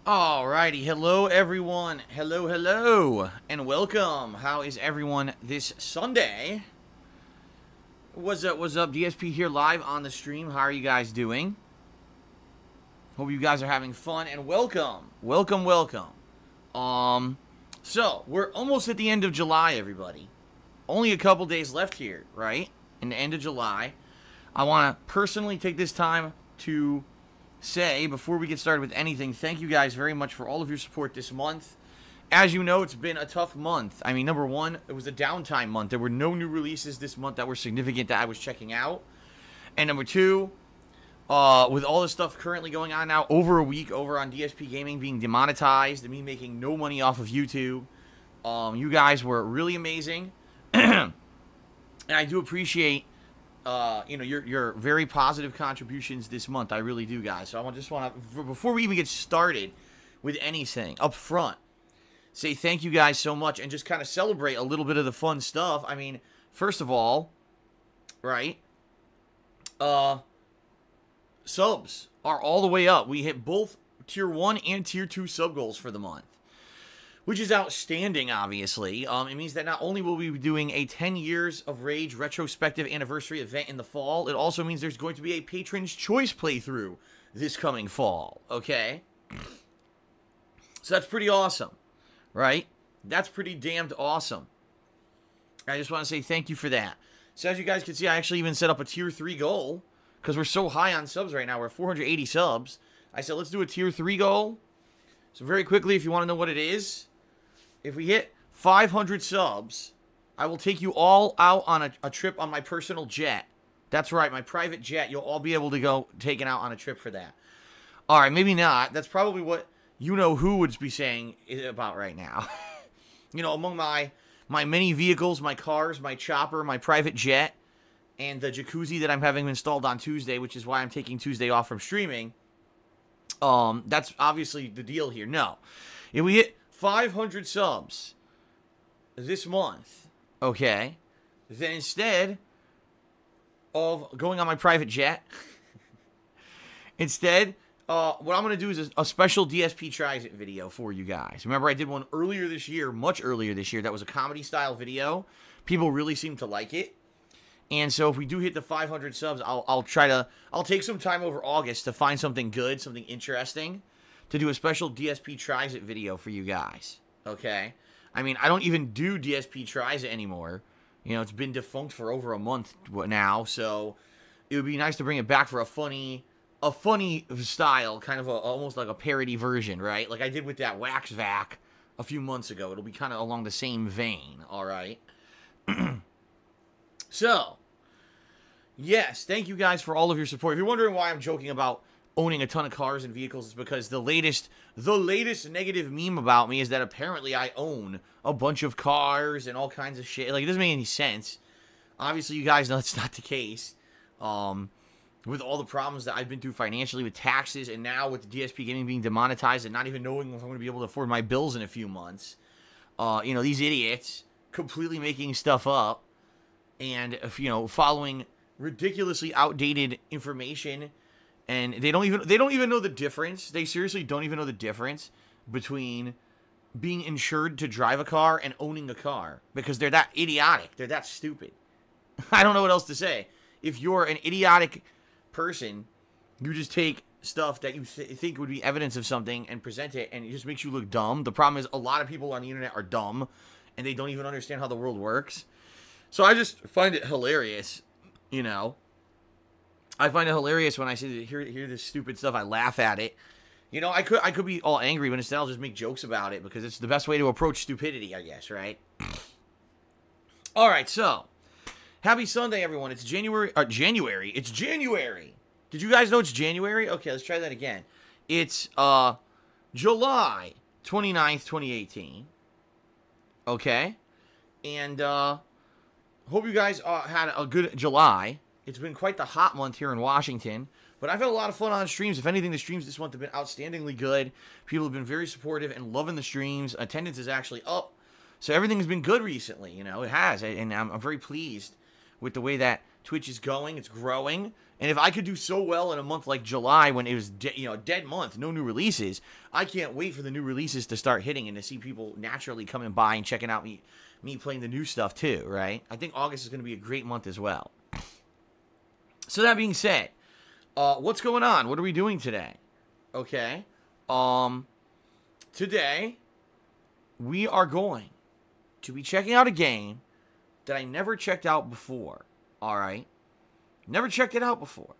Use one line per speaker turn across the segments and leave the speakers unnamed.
Alrighty, hello everyone, hello, and welcome. How is everyone this Sunday? What's up, DSP here live on the stream. How are you guys doing? Hope you guys are having fun, and welcome. So, we're almost at the end of July, everybody. Only a couple days left here, right? In the end of July. I want to personally take this time to say, before we get started with anything, thank you guys very much for all of your support this month. As you know, it's been a tough month. I mean, number one, it was a downtime month. There were no new releases this month that were significant that I was checking out. And number two, with all this stuff currently going on now, over a week over on DSP Gaming being demonetized and me making no money off of YouTube, you guys were really amazing. And I do appreciate your very positive contributions this month. I really do, guys. So I just want to, before we even get started with anything up front, say thank you guys so much and just kind of celebrate a little bit of the fun stuff. I mean, first of all, right, subs are all the way up. We hit both tier 1 and tier 2 sub goals for the month, which is outstanding, obviously. It means that not only will we be doing a 10 Years of Rage retrospective anniversary event in the fall, it also means there's going to be a Patron's Choice playthrough this coming fall, okay? So that's pretty awesome, right? That's pretty damned awesome. I just want to say thank you for that. So as you guys can see, I actually even set up a tier 3 goal, because we're so high on subs right now. We're at 480 subs. I said, let's do a tier 3 goal. So very quickly, if you want to know what it is, if we hit 500 subs, I will take you all out on a trip on my personal jet. That's right, my private jet. You'll all be able to go taken out on a trip for that. All right, maybe not. That's probably what you-know-who would be saying about right now. You know, among my many vehicles, my cars, my chopper, my private jet, and the jacuzzi that I'm having installed on Tuesday, which is why I'm taking Tuesday off from streaming. That's obviously the deal here. No. If we hit 500 subs this month, okay, then instead of going on my private jet, what I'm going to do is a special DSP Tries It video for you guys. Remember, I did one earlier this year, much earlier this year, that was a comedy-style video. People really seemed to like it. And so if we do hit the 500 subs, I'll take some time over August to find something good, something interesting, to do a special DSP Tries It video for you guys, okay? I mean, I don't even do DSP Tries It anymore. You know, it's been defunct for over a month now, so it would be nice to bring it back for a funny style, kind of almost like a parody version, right? Like I did with that Wax Vac a few months ago. It'll be kind of along the same vein, all right? So, yes, thank you guys for all of your support. If you're wondering why I'm joking about owning a ton of cars and vehicles, it's because the latest negative meme about me is that apparently I own a bunch of cars and all kinds of shit. Like, it doesn't make any sense. Obviously, you guys know it's not the case. With all the problems that I've been through financially with taxes and now with the DSP Gaming being demonetized and not even knowing if I'm going to be able to afford my bills in a few months. These idiots completely making stuff up. And, following ridiculously outdated information, and they don't even know the difference. They seriously don't even know the difference between being insured to drive a car and owning a car, because they're that idiotic. They're that stupid. I don't know what else to say. If you're an idiotic person, you just take stuff that you think would be evidence of something and present it, and it just makes you look dumb. The problem is a lot of people on the internet are dumb, and they don't even understand how the world works. So I just find it hilarious, you know. I find it hilarious when I hear this stupid stuff. I laugh at it. You know, I could be all angry, but instead I'll just make jokes about it because it's the best way to approach stupidity, I guess, right? All right, so happy Sunday, everyone. It's January. It's January. Did you guys know it's January? Okay, let's try that again. It's July 29th, 2018. Okay, and hope you guys had a good July. It's been quite the hot month here in Washington. But I've had a lot of fun on streams. If anything, the streams this month have been outstandingly good. People have been very supportive and loving the streams. Attendance is actually up. So everything has been good recently. You know, it has. And I'm very pleased with the way that Twitch is going. It's growing. And if I could do so well in a month like July when it was a dead month, no new releases, I can't wait for the new releases to start hitting and to see people naturally coming by and checking out me playing the new stuff too, right? I think August is going to be a great month as well. So that being said, what's going on? What are we doing today? Okay. Today, we are going to be checking out a game that I never checked out before. All right. Never checked it out before.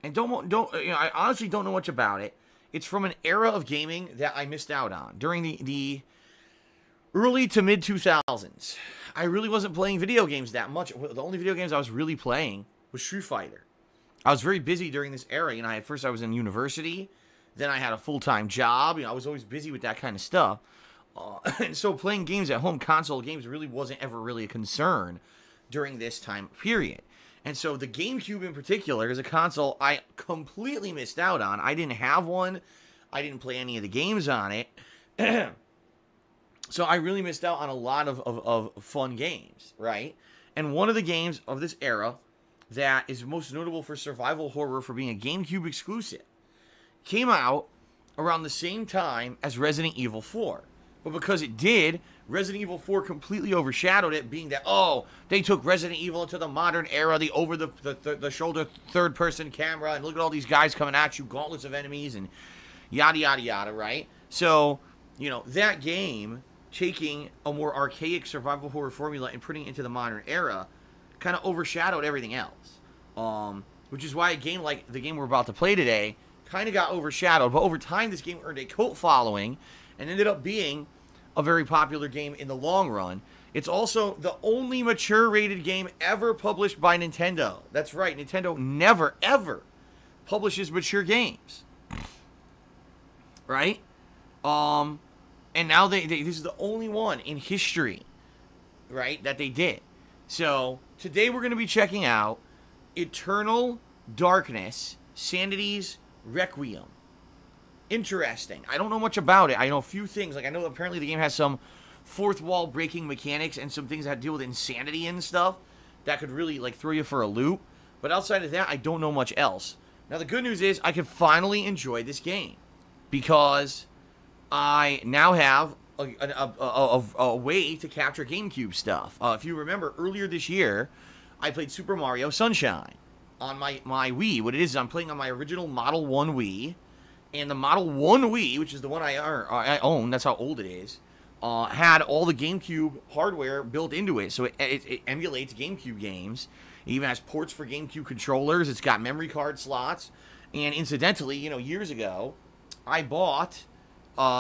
And I honestly don't know much about it. It's from an era of gaming that I missed out on during the early to mid 2000s. I really wasn't playing video games that much. The only video games I was really playing was Street Fighter. I was very busy during this era. At first I was in university. Then I had a full-time job. I was always busy with that kind of stuff. And so playing games at home, console games, really wasn't ever really a concern during this time period. And so the GameCube in particular is a console I completely missed out on. I didn't have one. I didn't play any of the games on it. So I really missed out on a lot of fun games, right? And one of the games of this era that is most notable for survival horror for being a GameCube exclusive came out around the same time as Resident Evil 4. But because it did, Resident Evil 4 completely overshadowed it, being that, they took Resident Evil into the modern era, the over-the-shoulder third-person camera, and look at all these guys coming at you, gauntlets of enemies, and yada, yada, yada, right? So, that game, taking a more archaic survival horror formula and putting it into the modern era, kind of overshadowed everything else. Which is why a game like the game we're about to play today kind of got overshadowed. But over time, this game earned a cult following and ended up being a very popular game in the long run. It's also the only mature-rated game ever published by Nintendo. That's right, Nintendo never, ever publishes mature games. Right? And now this is the only one in history, right, that they did. So, today we're going to be checking out Eternal Darkness, Sanity's Requiem. Interesting. I don't know much about it. I know a few things. I know apparently the game has some fourth wall breaking mechanics and some things that deal with insanity and stuff that could really throw you for a loop. But outside of that, I don't know much else. Now the good news is I can finally enjoy this game because I now have a way to capture GameCube stuff. If you remember earlier this year, I played Super Mario Sunshine on my Wii. What it is I'm playing on my original Model 1 Wii. And the Model 1 Wii, which is the one I own, that's how old it is, had all the GameCube hardware built into it. So it emulates GameCube games. It even has ports for GameCube controllers. It's got memory card slots. And incidentally, years ago, I bought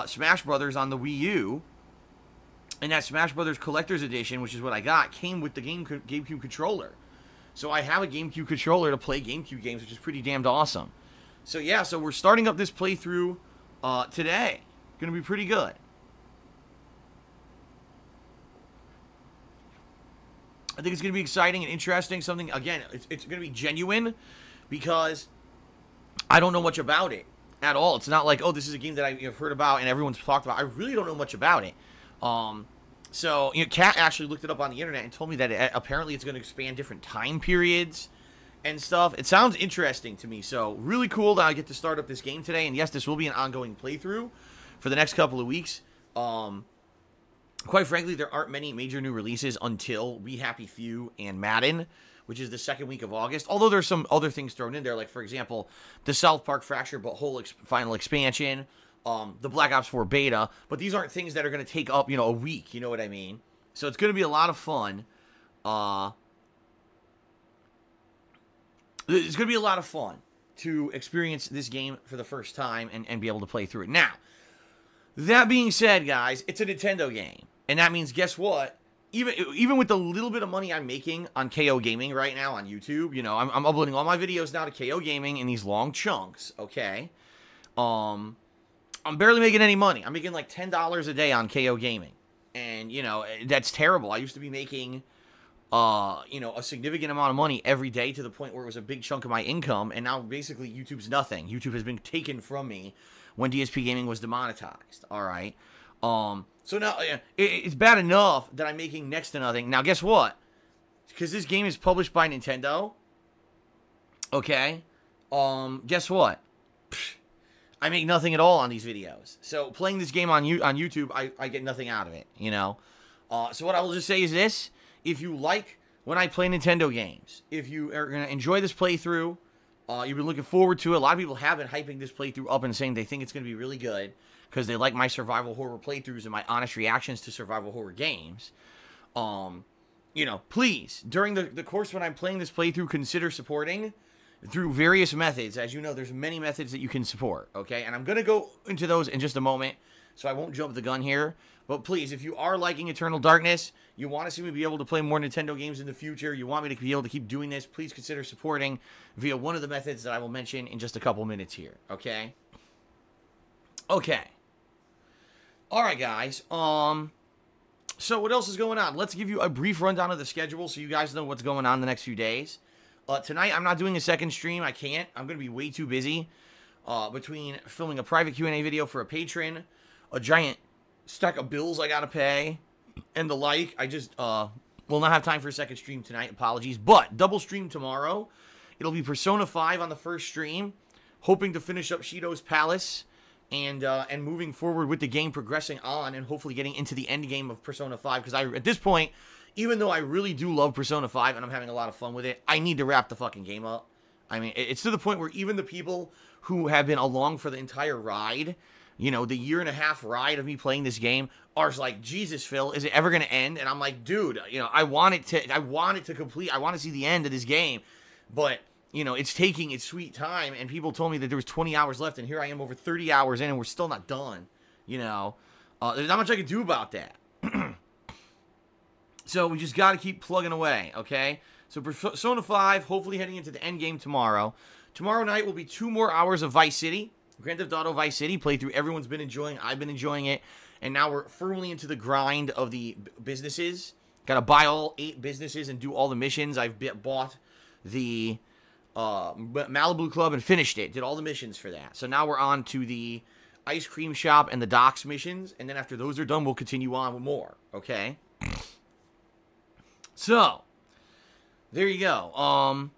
Smash Brothers on the Wii U. And that Smash Brothers Collector's Edition, which is what I got, came with the GameCube controller. So I have a GameCube controller to play GameCube games, which is pretty damned awesome. So yeah, so we're starting up this playthrough today. Gonna be pretty good. I think it's gonna be exciting and interesting. Something, again, it's gonna be genuine because I don't know much about it at all. It's not like, this is a game that I've heard about and everyone's talked about. I really don't know much about it. So, Kat actually looked it up on the internet and told me that apparently it's going to expand different time periods and stuff. It sounds interesting to me, so really cool that I get to start up this game today. And yes, this will be an ongoing playthrough for the next couple of weeks. Quite frankly, there aren't many major new releases until We Happy Few and Madden, which is the second week of August. Although there's some other things thrown in there, like, for example, the South Park Fractured But Whole final expansion, the Black Ops 4 beta, but these aren't things that are going to take up, a week, you know what I mean? So it's going to be a lot of fun. It's going to be a lot of fun to experience this game for the first time and be able to play through it. Now, that being said, guys, it's a Nintendo game. And that means, guess what? Even with the little bit of money I'm making on KO Gaming right now on YouTube, I'm uploading all my videos now to KO Gaming in these long chunks, okay? I'm barely making any money. I'm making like $10 a day on KO Gaming. And, that's terrible. I used to be making, a significant amount of money every day to the point where it was a big chunk of my income. And now basically YouTube's nothing. YouTube has been taken from me when DSP Gaming was demonetized. All right. So now it's bad enough that I'm making next to nothing. Now, guess what? because this game is published by Nintendo, okay, guess what? I make nothing at all on these videos. So playing this game on YouTube, I get nothing out of it, you know? So what I will just say is this. If you like when I play Nintendo games, if you are going to enjoy this playthrough, you've been looking forward to it. A lot of people have been hyping this playthrough up and saying they think it's going to be really good because they like my survival horror playthroughs and my honest reactions to survival horror games. You know, please, during the course when I'm playing this playthrough, consider supporting through various methods. As you know, there's many methods that you can support, okay? And I'm going to go into those in just a moment, so I won't jump the gun here. But please, if you are liking Eternal Darkness, you want to see me be able to play more Nintendo games in the future, you want me to be able to keep doing this, please consider supporting via one of the methods that I will mention in just a couple minutes here, okay? Okay. Alright, guys. So what else is going on? Let's give you a brief rundown of the schedule so you guys know what's going on the next few days. Tonight, I'm not doing a second stream. I can't. I'm going to be way too busy between filming a private Q&A video for a patron, a giant stack of bills I got to pay, and the like. I just will not have time for a second stream tonight. Apologies. But double stream tomorrow. It'll be Persona 5 on the first stream. Hoping to finish up Shido's Palace and moving forward with the game, progressing on, and hopefully getting into the end game of Persona 5. Because at this point, even though I really do love Persona 5 and I'm having a lot of fun with it, I need to wrap the fucking game up. I mean, it's to the point where even the people who have been along for the entire ride, you know, the year-and-a-half ride of me playing this game, are like, Jesus, Phil, is it ever going to end? And I'm like, dude, you know, I want it to complete. I want to see the end of this game. But, you know, it's taking its sweet time, and people told me that there was 20 hours left, and here I am over 30 hours in, and we're still not done, you know. There's not much I can do about that. So we just got to keep plugging away, okay? So Persona 5, hopefully heading into the end game tomorrow. Tomorrow night will be 2 more hours of Vice City. Grand Theft Auto Vice City playthrough everyone's been enjoying. I've been enjoying it. And now we're firmly into the grind of the businesses. Got to buy all 8 businesses and do all the missions. I've bought the Malibu Club and finished it. Did all the missions for that. So now we're on to the ice cream shop and the docks missions. And then after those are done, we'll continue on with more, okay? So, there you go.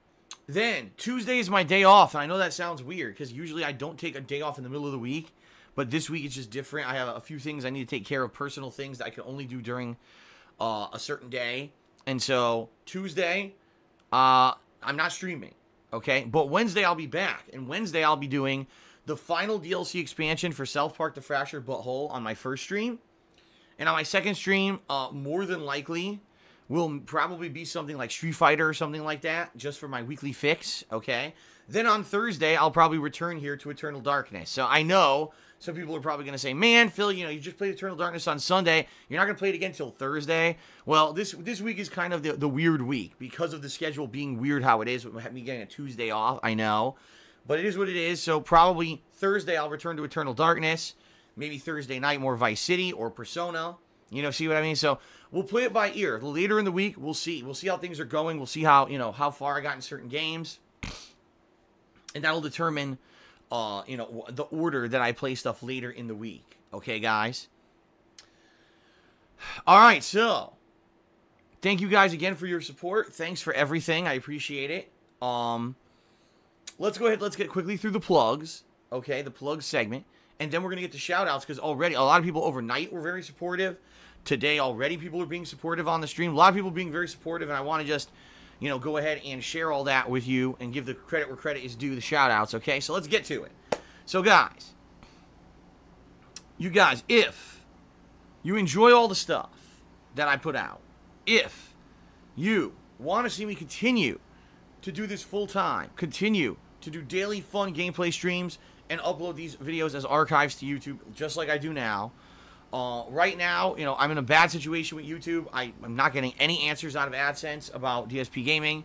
Then, Tuesday is my day off, and I know that sounds weird, because usually I don't take a day off in the middle of the week, but this week it's just different. I have a few things I need to take care of, personal things that I can only do during a certain day, and so, Tuesday, I'm not streaming, okay? But Wednesday I'll be back, and Wednesday I'll be doing the final DLC expansion for South Park: The Fractured Butthole on my first stream, and on my second stream, more than likely, will probably be something like Street Fighter or something like that, just for my weekly fix, okay? Then on Thursday, I'll probably return here to Eternal Darkness. So I know some people are probably going to say, man, Phil, you know, you just played Eternal Darkness on Sunday. You're not going to play it again until Thursday. Well, this week is kind of the weird week because of the schedule being weird how it is, with me getting a Tuesday off, I know. But it is what it is, so probably Thursday I'll return to Eternal Darkness. Maybe Thursday night, more Vice City or Persona. You know, see what I mean? So we'll play it by ear. Later in the week, we'll see. We'll see how things are going. We'll see how, you know, how far I got in certain games. And that'll determine, you know, the order that I play stuff later in the week. Okay, guys? All right, so thank you guys again for your support. Thanks for everything. I appreciate it. Let's go ahead. Let's get quickly through the plugs. Okay, the plug segment. And then we're going to get to shout-outs, because already a lot of people overnight were very supportive. Today already people are being supportive on the stream. A lot of people being very supportive, and I want to just, you know, go ahead and share all that with you and give the credit where credit is due, the shout-outs, okay? So let's get to it. So, guys, you guys, if you enjoy all the stuff that I put out, if you want to see me continue to do this full-time, continue to do daily fun gameplay streams, and upload these videos as archives to YouTube, just like I do now. Right now, you know, I'm in a bad situation with YouTube. I'm not getting any answers out of AdSense about DSP Gaming,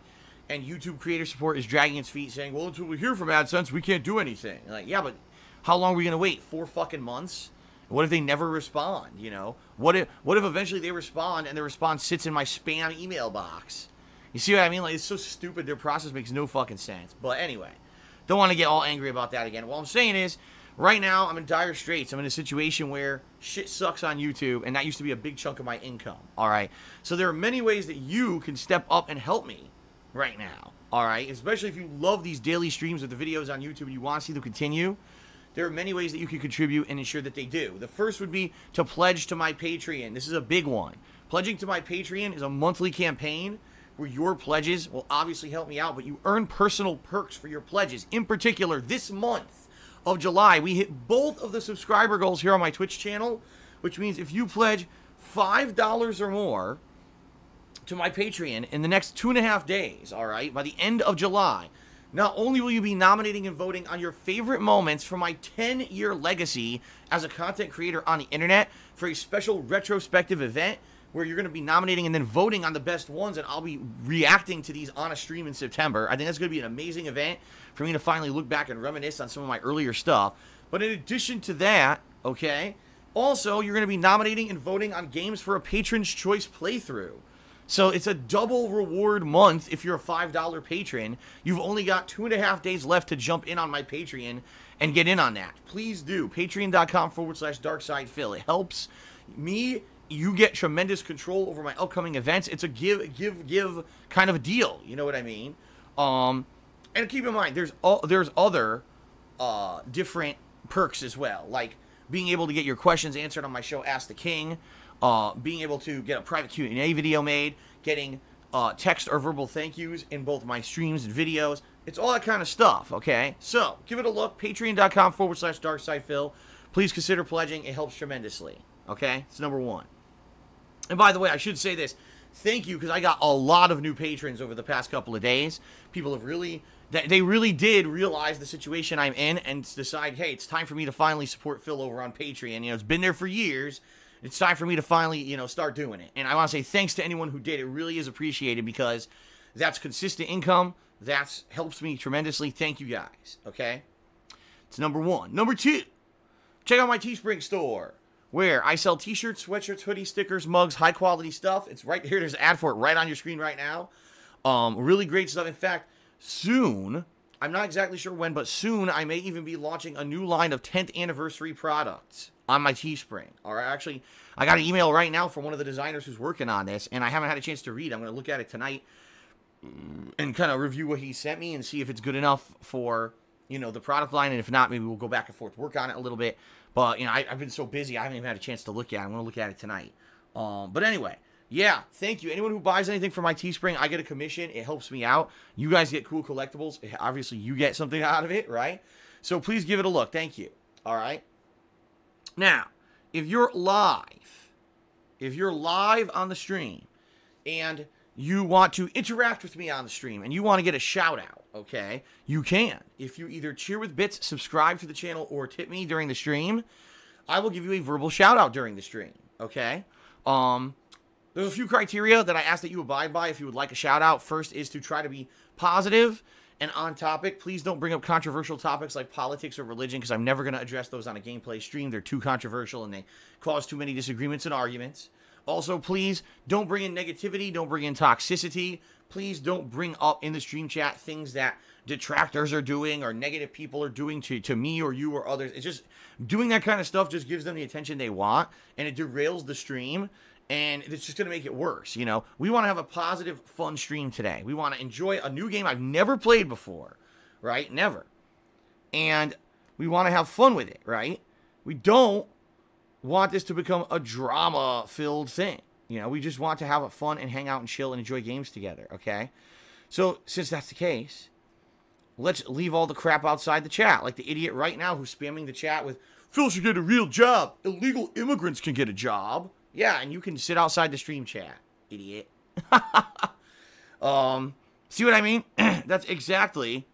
and YouTube creator support is dragging its feet, saying, well, until we hear from AdSense, we can't do anything. Like, yeah, but how long are we going to wait? 4 fucking months? What if they never respond, you know? What if eventually they respond, and the response sits in my spam email box? You see what I mean? Like, it's so stupid. Their process makes no fucking sense. But anyway, don't want to get all angry about that again. What I'm saying is, right now I'm in dire straits. I'm in a situation where shit sucks on YouTube, and that used to be a big chunk of my income. All right. So there are many ways that you can step up and help me right now. All right. Especially if you love these daily streams of the videos on YouTube and you want to see them continue. There are many ways that you can contribute and ensure that they do. The first would be to pledge to my Patreon. This is a big one. Pledging to my Patreon is a monthly campaign where your pledges will obviously help me out, but you earn personal perks for your pledges. In particular, this month of July, we hit both of the subscriber goals here on my Twitch channel, which means if you pledge $5 or more to my Patreon in the next 2.5 days, all right, by the end of July, not only will you be nominating and voting on your favorite moments from my 10-year legacy as a content creator on the internet for a special retrospective event where you're going to be nominating and then voting on the best ones, and I'll be reacting to these on a stream in September. I think that's going to be an amazing event for me to finally look back and reminisce on some of my earlier stuff. But in addition to that, okay, also you're going to be nominating and voting on games for a Patron's Choice playthrough. So it's a double reward month if you're a $5 patron. You've only got 2.5 days left to jump in on my Patreon and get in on that. Please do. Patreon.com/DarkSidePhil. It helps me. You get tremendous control over my upcoming events. It's a give kind of a deal. You know what I mean? And keep in mind, there's other different perks as well, like being able to get your questions answered on my show, Ask the King. Being able to get a private Q&A video made, getting text or verbal thank yous in both my streams and videos. It's all that kind of stuff, okay? So, give it a look, patreon.com/DarkSidePhil. Please consider pledging. It helps tremendously, okay? It's number one. And by the way, I should say this. Thank you, because I got a lot of new patrons over the past couple of days. People have they really did realize the situation I'm in and decide, hey, it's time for me to finally support Phil over on Patreon. You know, it's been there for years. It's time for me to finally, you know, start doing it. And I want to say thanks to anyone who did. It really is appreciated because that's consistent income. That helps me tremendously. Thank you guys, okay? It's number one. Number two, check out my Teespring store where I sell t-shirts, sweatshirts, hoodies, stickers, mugs, high-quality stuff. It's right here. There's an ad for it right on your screen right now. Really great stuff. In fact, soon, I'm not exactly sure when, but soon I may even be launching a new line of 10th anniversary products on my Teespring. All right, actually, I got an email right now from one of the designers who's working on this, and I haven't had a chance to read. I'm going to look at it tonight and kind of review what he sent me and see if it's good enough for, you know, the product line, and if not, maybe we'll go back and forth, work on it a little bit. But, you know, I've been so busy, I haven't even had a chance to look at it. I'm going to look at it tonight. But anyway, yeah, thank you. Anyone who buys anything from my Teespring, I get a commission. It helps me out. You guys get cool collectibles. Obviously, you get something out of it, right? So please give it a look. Thank you. All right? Now, if you're live on the stream and you want to interact with me on the stream and you want to get a shout out, okay, you can. If you either cheer with bits, subscribe to the channel, or tip me during the stream, I will give you a verbal shout out during the stream, okay? There's a few criteria that I ask that you abide by if you would like a shout out. First is to try to be positive and on topic. Please don't bring up controversial topics like politics or religion, because I'm never going to address those on a gameplay stream. They're too controversial and they cause too many disagreements and arguments. Also, please don't bring in negativity. Don't bring in toxicity. Please don't bring up in the stream chat things that detractors are doing or negative people are doing to me or you or others. It's just doing that kind of stuff just gives them the attention they want, and it derails the stream. And it's just going to make it worse, you know. We want to have a positive, fun stream today. We want to enjoy a new game I've never played before, right? Never. And we want to have fun with it, right? We don't want this to become a drama-filled thing. You know, we just want to have a fun and hang out and chill and enjoy games together, okay? So, since that's the case, let's leave all the crap outside the chat. Like the idiot right now who's spamming the chat with, Phil should get a real job. Illegal immigrants can get a job. Yeah, and you can sit outside the stream chat, idiot. See what I mean? That's exactly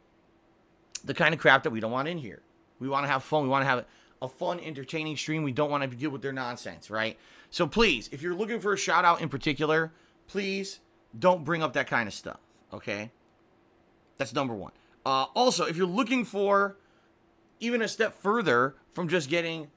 the kind of crap that we don't want in here. We want to have fun. We want to have a fun, entertaining stream. We don't want to deal with their nonsense, right? So please, if you're looking for a shout out in particular, please don't bring up that kind of stuff, okay? That's number one. Also, if you're looking for even a step further from just getting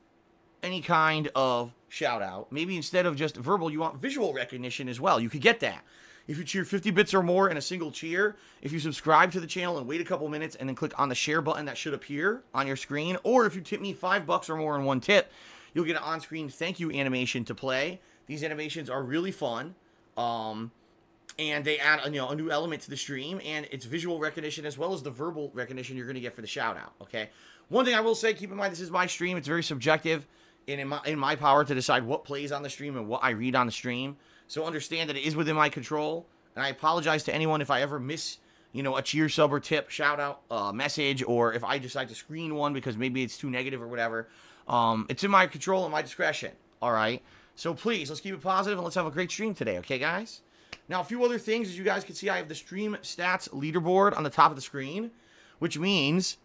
any kind of shout out, maybe instead of just verbal, you want visual recognition as well. You could get that. If you cheer 50 bits or more in a single cheer, if you subscribe to the channel and wait a couple minutes and then click on the share button that should appear on your screen, or if you tip me $5 or more in one tip, you'll get an on-screen thank you animation to play. These animations are really fun. And they add a new element to the stream, and it's visual recognition as well as the verbal recognition you're going to get for the shout out. Okay. One thing I will say, keep in mind, this is my stream. It's very subjective, and in my power to decide what plays on the stream and what I read on the stream. So understand that it is within my control, and I apologize to anyone if I ever miss, a cheer, sub, or tip, shout out, message, or if I decide to screen one because maybe it's too negative or whatever. It's in my control and my discretion. All right. So please, let's keep it positive and let's have a great stream today. Okay, guys? Now, a few other things. As you guys can see, I have the stream stats leaderboard on the top of the screen, which means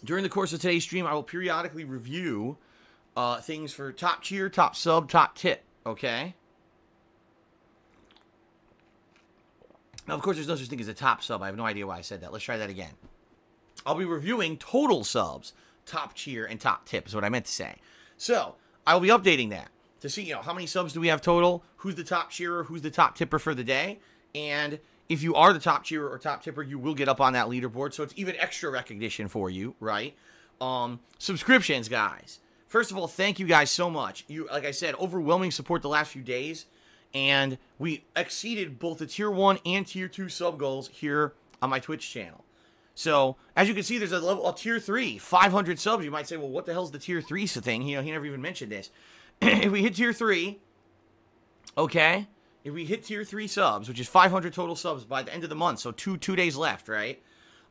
during the course of today's stream, I will periodically review things for top cheer, top sub, top tip, okay? Now, of course, there's no such thing as a top sub. I have no idea why I said that. Let's try that again. I'll be reviewing total subs, top cheer, and top tip is what I meant to say. So, I will be updating that to see, how many subs do we have total, who's the top cheerer, who's the top tipper for the day, and if you are the top cheerer or top tipper, you will get up on that leaderboard, so it's even extra recognition for you, right? Subscriptions, guys. First of all, thank you guys so much. You, like I said, overwhelming support the last few days, and we exceeded both the Tier 1 and Tier 2 sub goals here on my Twitch channel. So, as you can see, there's a Tier 3, 500 subs. You might say, well, what the hell's the Tier 3 thing? He never even mentioned this. If we hit Tier 3, okay, if we hit Tier 3 subs, which is 500 total subs by the end of the month, so two days left, right?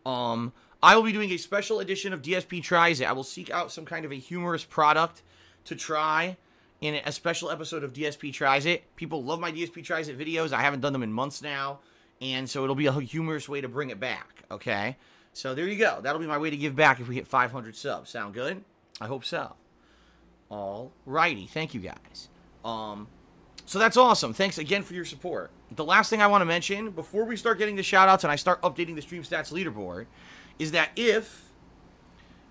I will be doing a special edition of DSP Tries It. I will seek out some kind of a humorous product to try in a special episode of DSP Tries It. People love my DSP Tries It videos. I haven't done them in months now, and so it'll be a humorous way to bring it back, okay? So there you go. That'll be my way to give back if we hit 500 subs. Sound good? I hope so. Alrighty, thank you guys. So that's awesome. Thanks again for your support. The last thing I want to mention before we start getting the shoutouts and I start updating the stream stats leaderboard is that if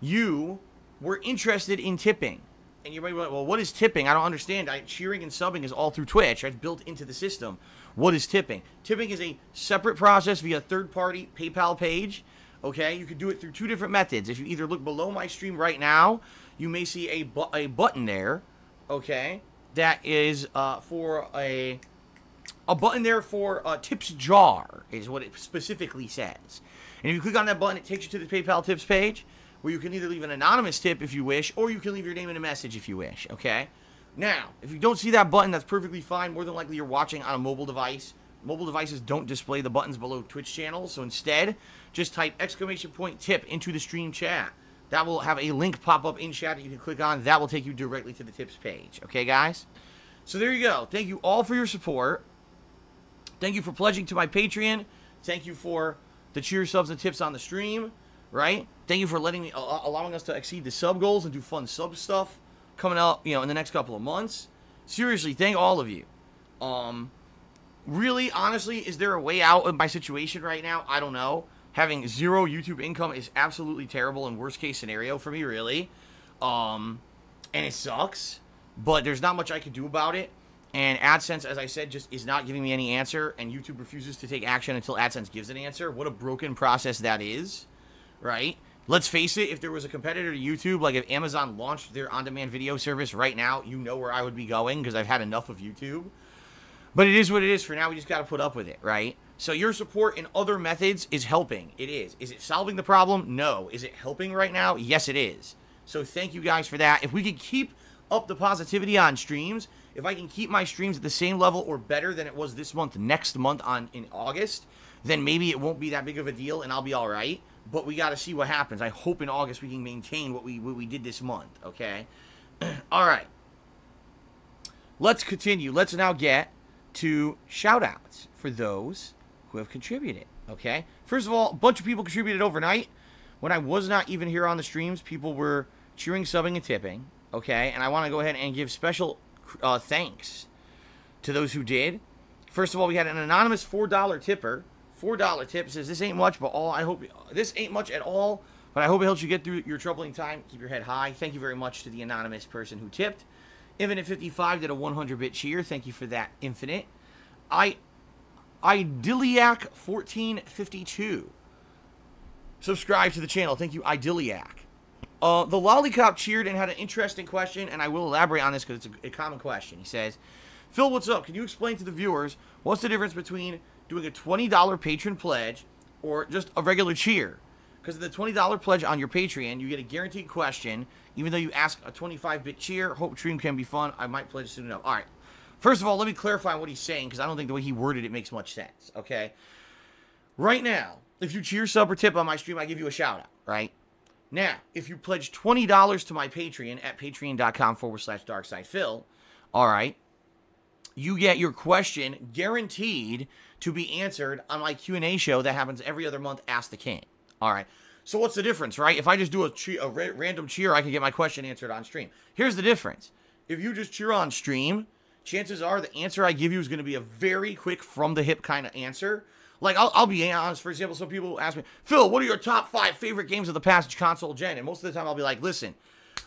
you were interested in tipping, and you might be like, well, what is tipping? I don't understand. Cheering and subbing is all through Twitch. It's built into the system. What is tipping? Tipping is a separate process via third-party PayPal page. Okay, you can do it through two different methods. If you either look below my stream right now, you may see a button there, okay, that is for a button there for tips jar, is what it specifically says. And if you click on that button, it takes you to the PayPal tips page, where you can either leave an anonymous tip if you wish, or you can leave your name in a message if you wish, okay? Now, if you don't see that button, that's perfectly fine. More than likely you're watching on a mobile device. Mobile devices don't display the buttons below Twitch channels, so instead, just type !tip into the stream chat. That will have a link pop up in chat that you can click on. That will take you directly to the tips page. Okay, guys? So there you go. Thank you all for your support. Thank you for pledging to my Patreon. Thank you for the cheer subs and tips on the stream, right? Thank you for allowing us to exceed the sub goals and do fun sub stuff coming up, in the next couple of months. Seriously, thank all of you. Really, honestly, is there a way out of my situation right now? I don't know. Having zero YouTube income is absolutely terrible and worst case scenario for me, really. And it sucks, but there's not much I can do about it. And AdSense, as I said, just is not giving me any answer, and YouTube refuses to take action until AdSense gives an answer. What a broken process that is, right? Let's face it, if there was a competitor to YouTube, like if Amazon launched their on-demand video service right now, you know where I would be going, because I've had enough of YouTube. But it is what it is for now. We just got to put up with it, right? So your support in other methods is helping. It is. Is it solving the problem? No. Is it helping right now? Yes, it is. So thank you guys for that. If we could keep up the positivity on streams, if I can keep my streams at the same level or better than it was this month, next month in August, then maybe it won't be that big of a deal and I'll be all right. But we got to see what happens. I hope in August we can maintain what we did this month, okay? All right. Let's continue. Let's now get to shout-outs for those who have contributed, okay? First of all, a bunch of people contributed overnight. When I was not even here on the streams, people were cheering, subbing, and tipping, okay? And I want to go ahead and give special thanks to those who did. First of all, we had an anonymous $4 tipper. $4 tip says, this ain't much, but this ain't much at all, but I hope it helps you get through your troubling time. Keep your head high. Thank you very much to the anonymous person who tipped. Infinite55 did a 100-bit cheer. Thank you for that, Infinite. Idylliac1452. Subscribe to the channel. Thank you, Idylliac. The Lollipop cheered and had an interesting question, and I will elaborate on this because it's a common question. He says, Phil, what's up? Can you explain to the viewers what's the difference between doing a $20 patron pledge or just a regular cheer? Because the $20 pledge on your Patreon, you get a guaranteed question, even though you ask a 25-bit cheer. Hope stream can be fun. I might pledge soon enough. All right. First of all, let me clarify what he's saying, because I don't think the way he worded it makes much sense, okay? Right now, if you cheer, sub, or tip on my stream, I give you a shout-out, right? Now, if you pledge $20 to my Patreon at patreon.com/darksidephil, all right, you get your question guaranteed to be answered on my Q&A show that happens every other month, Ask the King. All right. So what's the difference, right? If I just do a random cheer, I can get my question answered on stream. Here's the difference. If you just cheer on stream, chances are the answer I give you is going to be a very quick, from-the-hip kind of answer. Like, I'll be honest. For example, some people ask me, Phil, what are your top 5 favorite games of the past console gen? And most of the time, I'll be like, listen,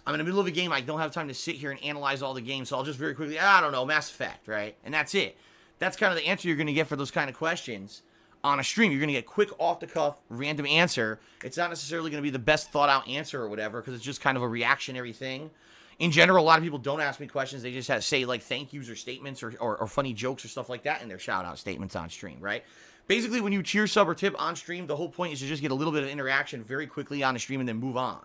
I'm in the middle of a game. I don't have time to sit here and analyze all the games, so I'll just very quickly, I don't know, Mass Effect, right? And that's it. That's kind of the answer you're going to get for those kind of questions on a stream. You're going to get quick, off-the-cuff, random answer. It's not necessarily going to be the best thought-out answer or whatever, because it's just kind of a reactionary thing. In general, a lot of people don't ask me questions. They just have to say, like, thank yous or statements or funny jokes or stuff like that in their shout-out statements on stream, right? Basically, when you cheer, sub, or tip on stream, the whole point is to just get a little bit of interaction very quickly on the stream and then move on.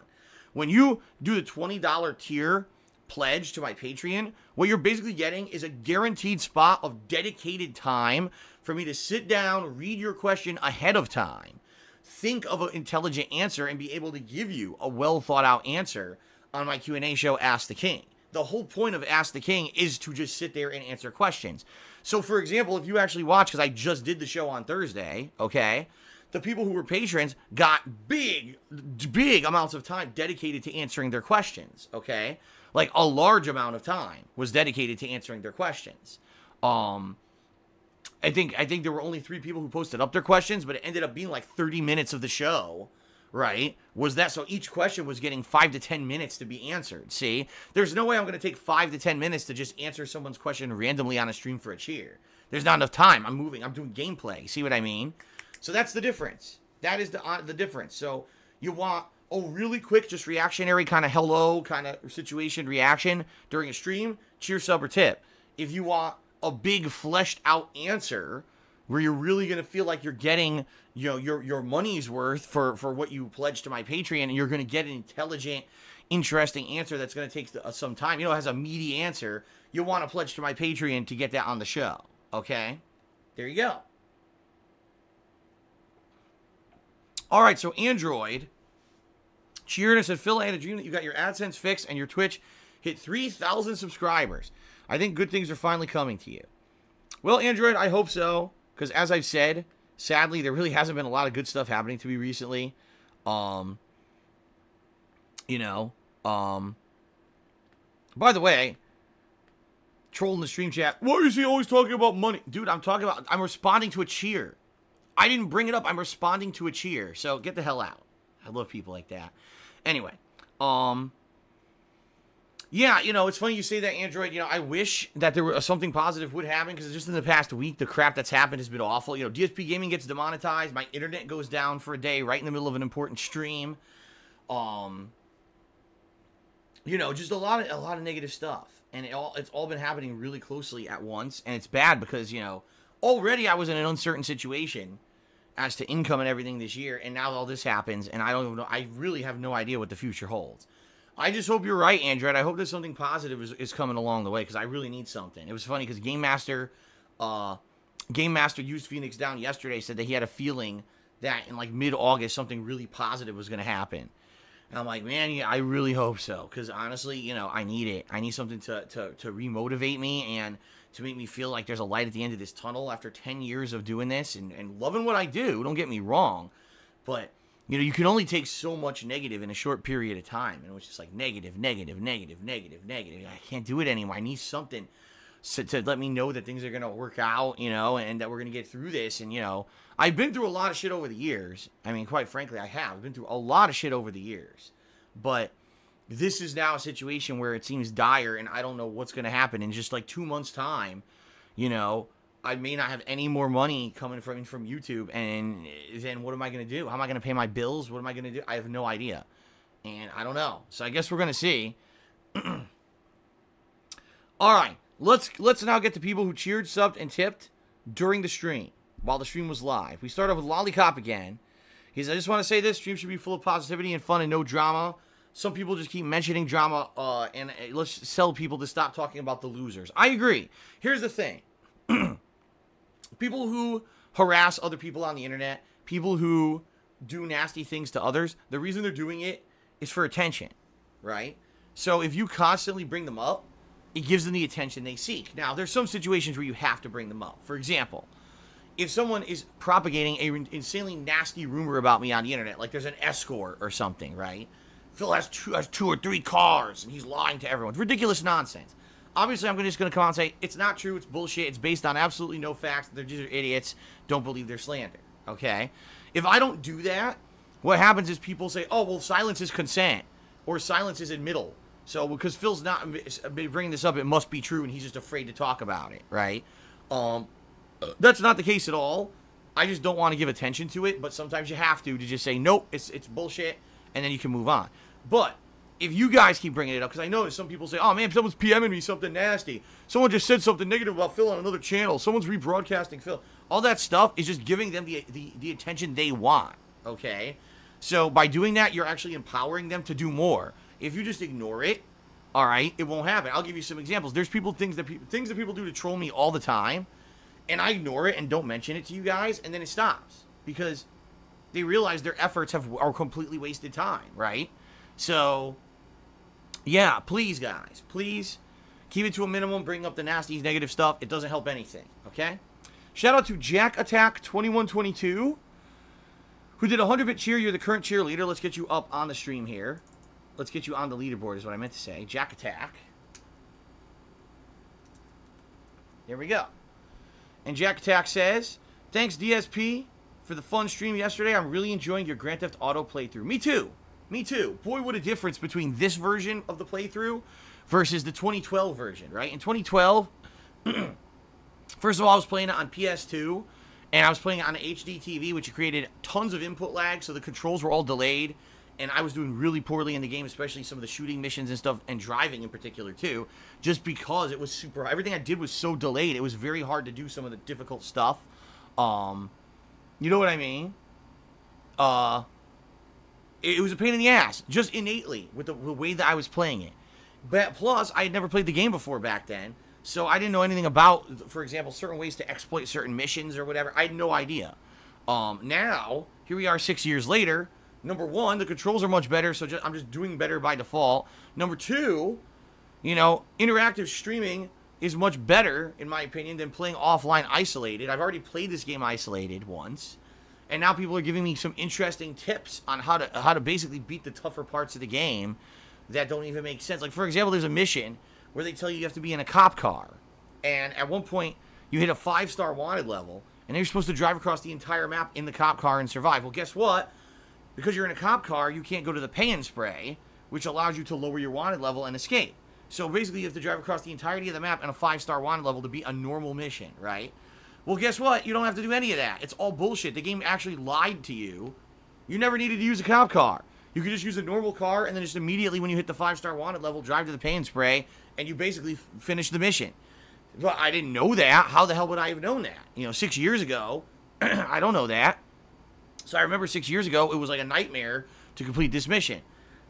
When you do the $20 tier pledge to my Patreon, what you're basically getting is a guaranteed spot of dedicated time for me to sit down, read your question ahead of time, think of an intelligent answer, and be able to give you a well-thought-out answer on my Q&A show, Ask the King. The whole point of Ask the King is to just sit there and answer questions. So, for example, if you actually watch, because I just did the show on Thursday, okay, the people who were patrons got big amounts of time dedicated to answering their questions, okay? Like, a large amount of time was dedicated to answering their questions. I think there were only 3 people who posted up their questions, but it ended up being like 30 minutes of the show, right? Was that so each question was getting 5 to 10 minutes to be answered? See, there's no way I'm going to take 5 to 10 minutes to just answer someone's question randomly on a stream for a cheer. There's not enough time. I'm moving. I'm doing gameplay. See what I mean? So that's the difference. That is the difference. So you want a really quick, just reactionary kind of hello kind of situation reaction during a stream, cheer, sub, or tip. If you want a big fleshed out answer where you're really going to feel like you're getting, you know, your money's worth for what you pledged to my Patreon, and you're going to get an intelligent, interesting answer that's going to take some time, you know, has a meaty answer, you'll want to pledge to my Patreon to get that on the show, okay? There you go. All right, so Android cheered and said, Phil, I had a dream that you got your AdSense fixed and your Twitch hit 3,000 subscribers. I think good things are finally coming to you. Well, Android, I hope so, because as I've said, sadly, there really hasn't been a lot of good stuff happening to me recently. By the way, troll in the stream chat, why is he always talking about money? Dude, I'm responding to a cheer. I didn't bring it up. I'm responding to a cheer. So get the hell out. I love people like that. Anyway, yeah, you know, it's funny you say that, Android. You know, I wish that there was something positive would happen, because just in the past week, the crap that's happened has been awful. You know, DSP Gaming gets demonetized. My internet goes down for a day right in the middle of an important stream. You know, just a lot of negative stuff, and it's all been happening really closely at once, and it's bad because, you know, already I was in an uncertain situation as to income and everything this year, and now all this happens, and I don't even know. I really have no idea what the future holds. I just hope you're right, Android. I hope there's something positive is coming along the way, because I really need something. It was funny because Game Master used Phoenix Down yesterday, said that he had a feeling that in like mid-August something really positive was going to happen. And I'm like, man, yeah, I really hope so, because honestly, you know, I need it. I need something to remotivate me and to make me feel like there's a light at the end of this tunnel after 10 years of doing this and loving what I do. Don't get me wrong, but you know, you can only take so much negative in a short period of time. And it was just like negative. I can't do it anymore. I need something to let me know that things are going to work out, you know, and that we're going to get through this. And, you know, I've been through a lot of shit over the years. I mean, quite frankly, I have. I've been through a lot of shit over the years. But this is now a situation where it seems dire, and I don't know what's going to happen in just like 2 months' time. You know, I may not have any more money coming from YouTube, and then what am I going to do? How am I going to pay my bills? What am I going to do? I have no idea, and I don't know. So I guess we're going to see. All right, let's now get to people who cheered, subbed, and tipped during the stream while the stream was live. We start off with Lollipop again. He says, I just want to say this stream should be full of positivity and fun and no drama. Some people just keep mentioning drama, and let's tell people to stop talking about the losers. I agree. Here's the thing. People who harass other people on the internet, people who do nasty things to others, the reason they're doing it is for attention, right? So if you constantly bring them up, it gives them the attention they seek. Now, there's some situations where you have to bring them up. For example, if someone is propagating an insanely nasty rumor about me on the internet, like there's an escort or something, right? Phil has two or three cars, and he's lying to everyone. It's ridiculous nonsense. Obviously, I'm just going to come out and say, it's not true, it's bullshit, it's based on absolutely no facts, they're just idiots, don't believe their slander, okay? If I don't do that, what happens is people say, oh, well, silence is consent, or silence is admittal. So, because Phil's not bringing this up, it must be true, and he's just afraid to talk about it, right? That's not the case at all. I just don't want to give attention to it, but sometimes you have to just say, nope, it's bullshit, and then you can move on. But if you guys keep bringing it up, because I know some people say, oh man, someone's PMing me something nasty. Someone just said something negative about Phil on another channel. Someone's rebroadcasting Phil. All that stuff is just giving them the attention they want, okay? So by doing that, you're actually empowering them to do more. If you just ignore it, all right, it won't happen. I'll give you some examples. There's things that people do to troll me all the time, and I ignore it and don't mention it to you guys, and then it stops. Because they realize their efforts are completely wasted time, right? So yeah, please, guys. Please keep it to a minimum. Bring up the nasty, negative stuff. It doesn't help anything, okay? Shout out to Jack Attack 2122, who did a 100-bit cheer. You're the current cheerleader. Let's get you up on the stream here. Let's get you on the leaderboard is what I meant to say. Jack Attack. There we go. And Jack Attack says, thanks, DSP, for the fun stream yesterday. I'm really enjoying your Grand Theft Auto playthrough. Me too. Me too. Boy, what a difference between this version of the playthrough versus the 2012 version, right? In 2012, first of all, I was playing it on PS2, and I was playing it on an HD TV, which created tons of input lag, so the controls were all delayed, and I was doing really poorly in the game, especially some of the shooting missions and stuff, and driving in particular, too, just because it was super... Everything I did was so delayed, it was very hard to do some of the difficult stuff. You know what I mean? It was a pain in the ass, just innately, with the way that I was playing it. But plus, I had never played the game before back then, so I didn't know anything about, for example, certain ways to exploit certain missions or whatever. I had no idea. Now, here we are 6 years later. Number one, the controls are much better, so I'm just doing better by default. Number two, you know, interactive streaming is much better, in my opinion, than playing offline isolated. I've already played this game isolated once. And now people are giving me some interesting tips on how to basically beat the tougher parts of the game that don't even make sense. Like, for example, there's a mission where they tell you have to be in a cop car. And at one point, you hit a 5-star wanted level, and you're supposed to drive across the entire map in the cop car and survive. Well, guess what? Because you're in a cop car, you can't go to the pay and spray, which allows you to lower your wanted level and escape. So basically, you have to drive across the entirety of the map in a 5-star wanted level to beat a normal mission, right? Well, guess what? You don't have to do any of that. It's all bullshit. The game actually lied to you. You never needed to use a cop car. You could just use a normal car, and then just immediately when you hit the 5-star wanted level, drive to the pay and spray, and you basically finish the mission. But I didn't know that. How the hell would I have known that? You know, 6 years ago, I don't know that. So I remember 6 years ago, it was like a nightmare to complete this mission.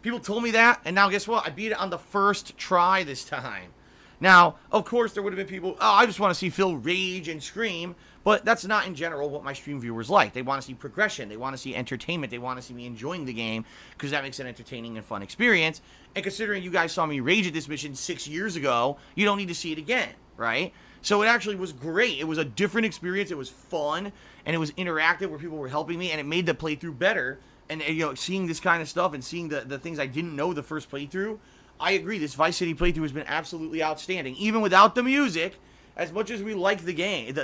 People told me that, and now guess what? I beat it on the first try this time. Now, of course, there would have been people, oh, I just want to see Phil rage and scream, but that's not in general what my stream viewers like. They want to see progression. They want to see entertainment. They want to see me enjoying the game because that makes an entertaining and fun experience. And considering you guys saw me rage at this mission 6 years ago, you don't need to see it again, right? So it actually was great. It was a different experience. It was fun, and it was interactive where people were helping me, and it made the playthrough better. And, you know, seeing this kind of stuff and seeing the things I didn't know the first playthrough, I agree, this Vice City playthrough has been absolutely outstanding. Even without the music, as much as we like the game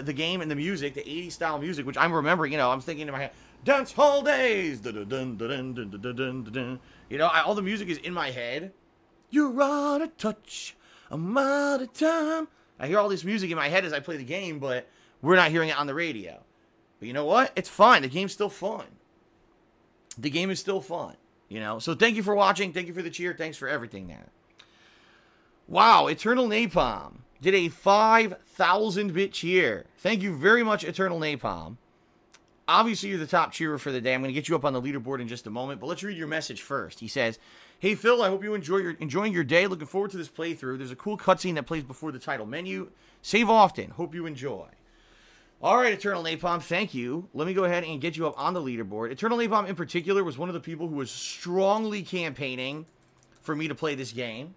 and the music, the 80s style music, which I'm remembering, you know, I'm thinking in my head, dance hall days, you know, all the music is in my head. You're out of touch, I'm out of time. I hear all this music in my head as I play the game, but we're not hearing it on the radio. But you know what? It's fine. The game's still fun. The game is still fun, you know? So thank you for watching. Thank you for the cheer. Thanks for everything there. Wow, Eternal Napalm did a 5,000-bit cheer. Thank you very much, Eternal Napalm. Obviously, you're the top cheerer for the day. I'm going to get you up on the leaderboard in just a moment, but let's read your message first. He says, "Hey, Phil, I hope you enjoying your day. Looking forward to this playthrough. There's a cool cutscene that plays before the title menu. Save often. Hope you enjoy." All right, Eternal Napalm, thank you. Let me go ahead and get you up on the leaderboard. Eternal Napalm, in particular, was one of the people who was strongly campaigning for me to play this game.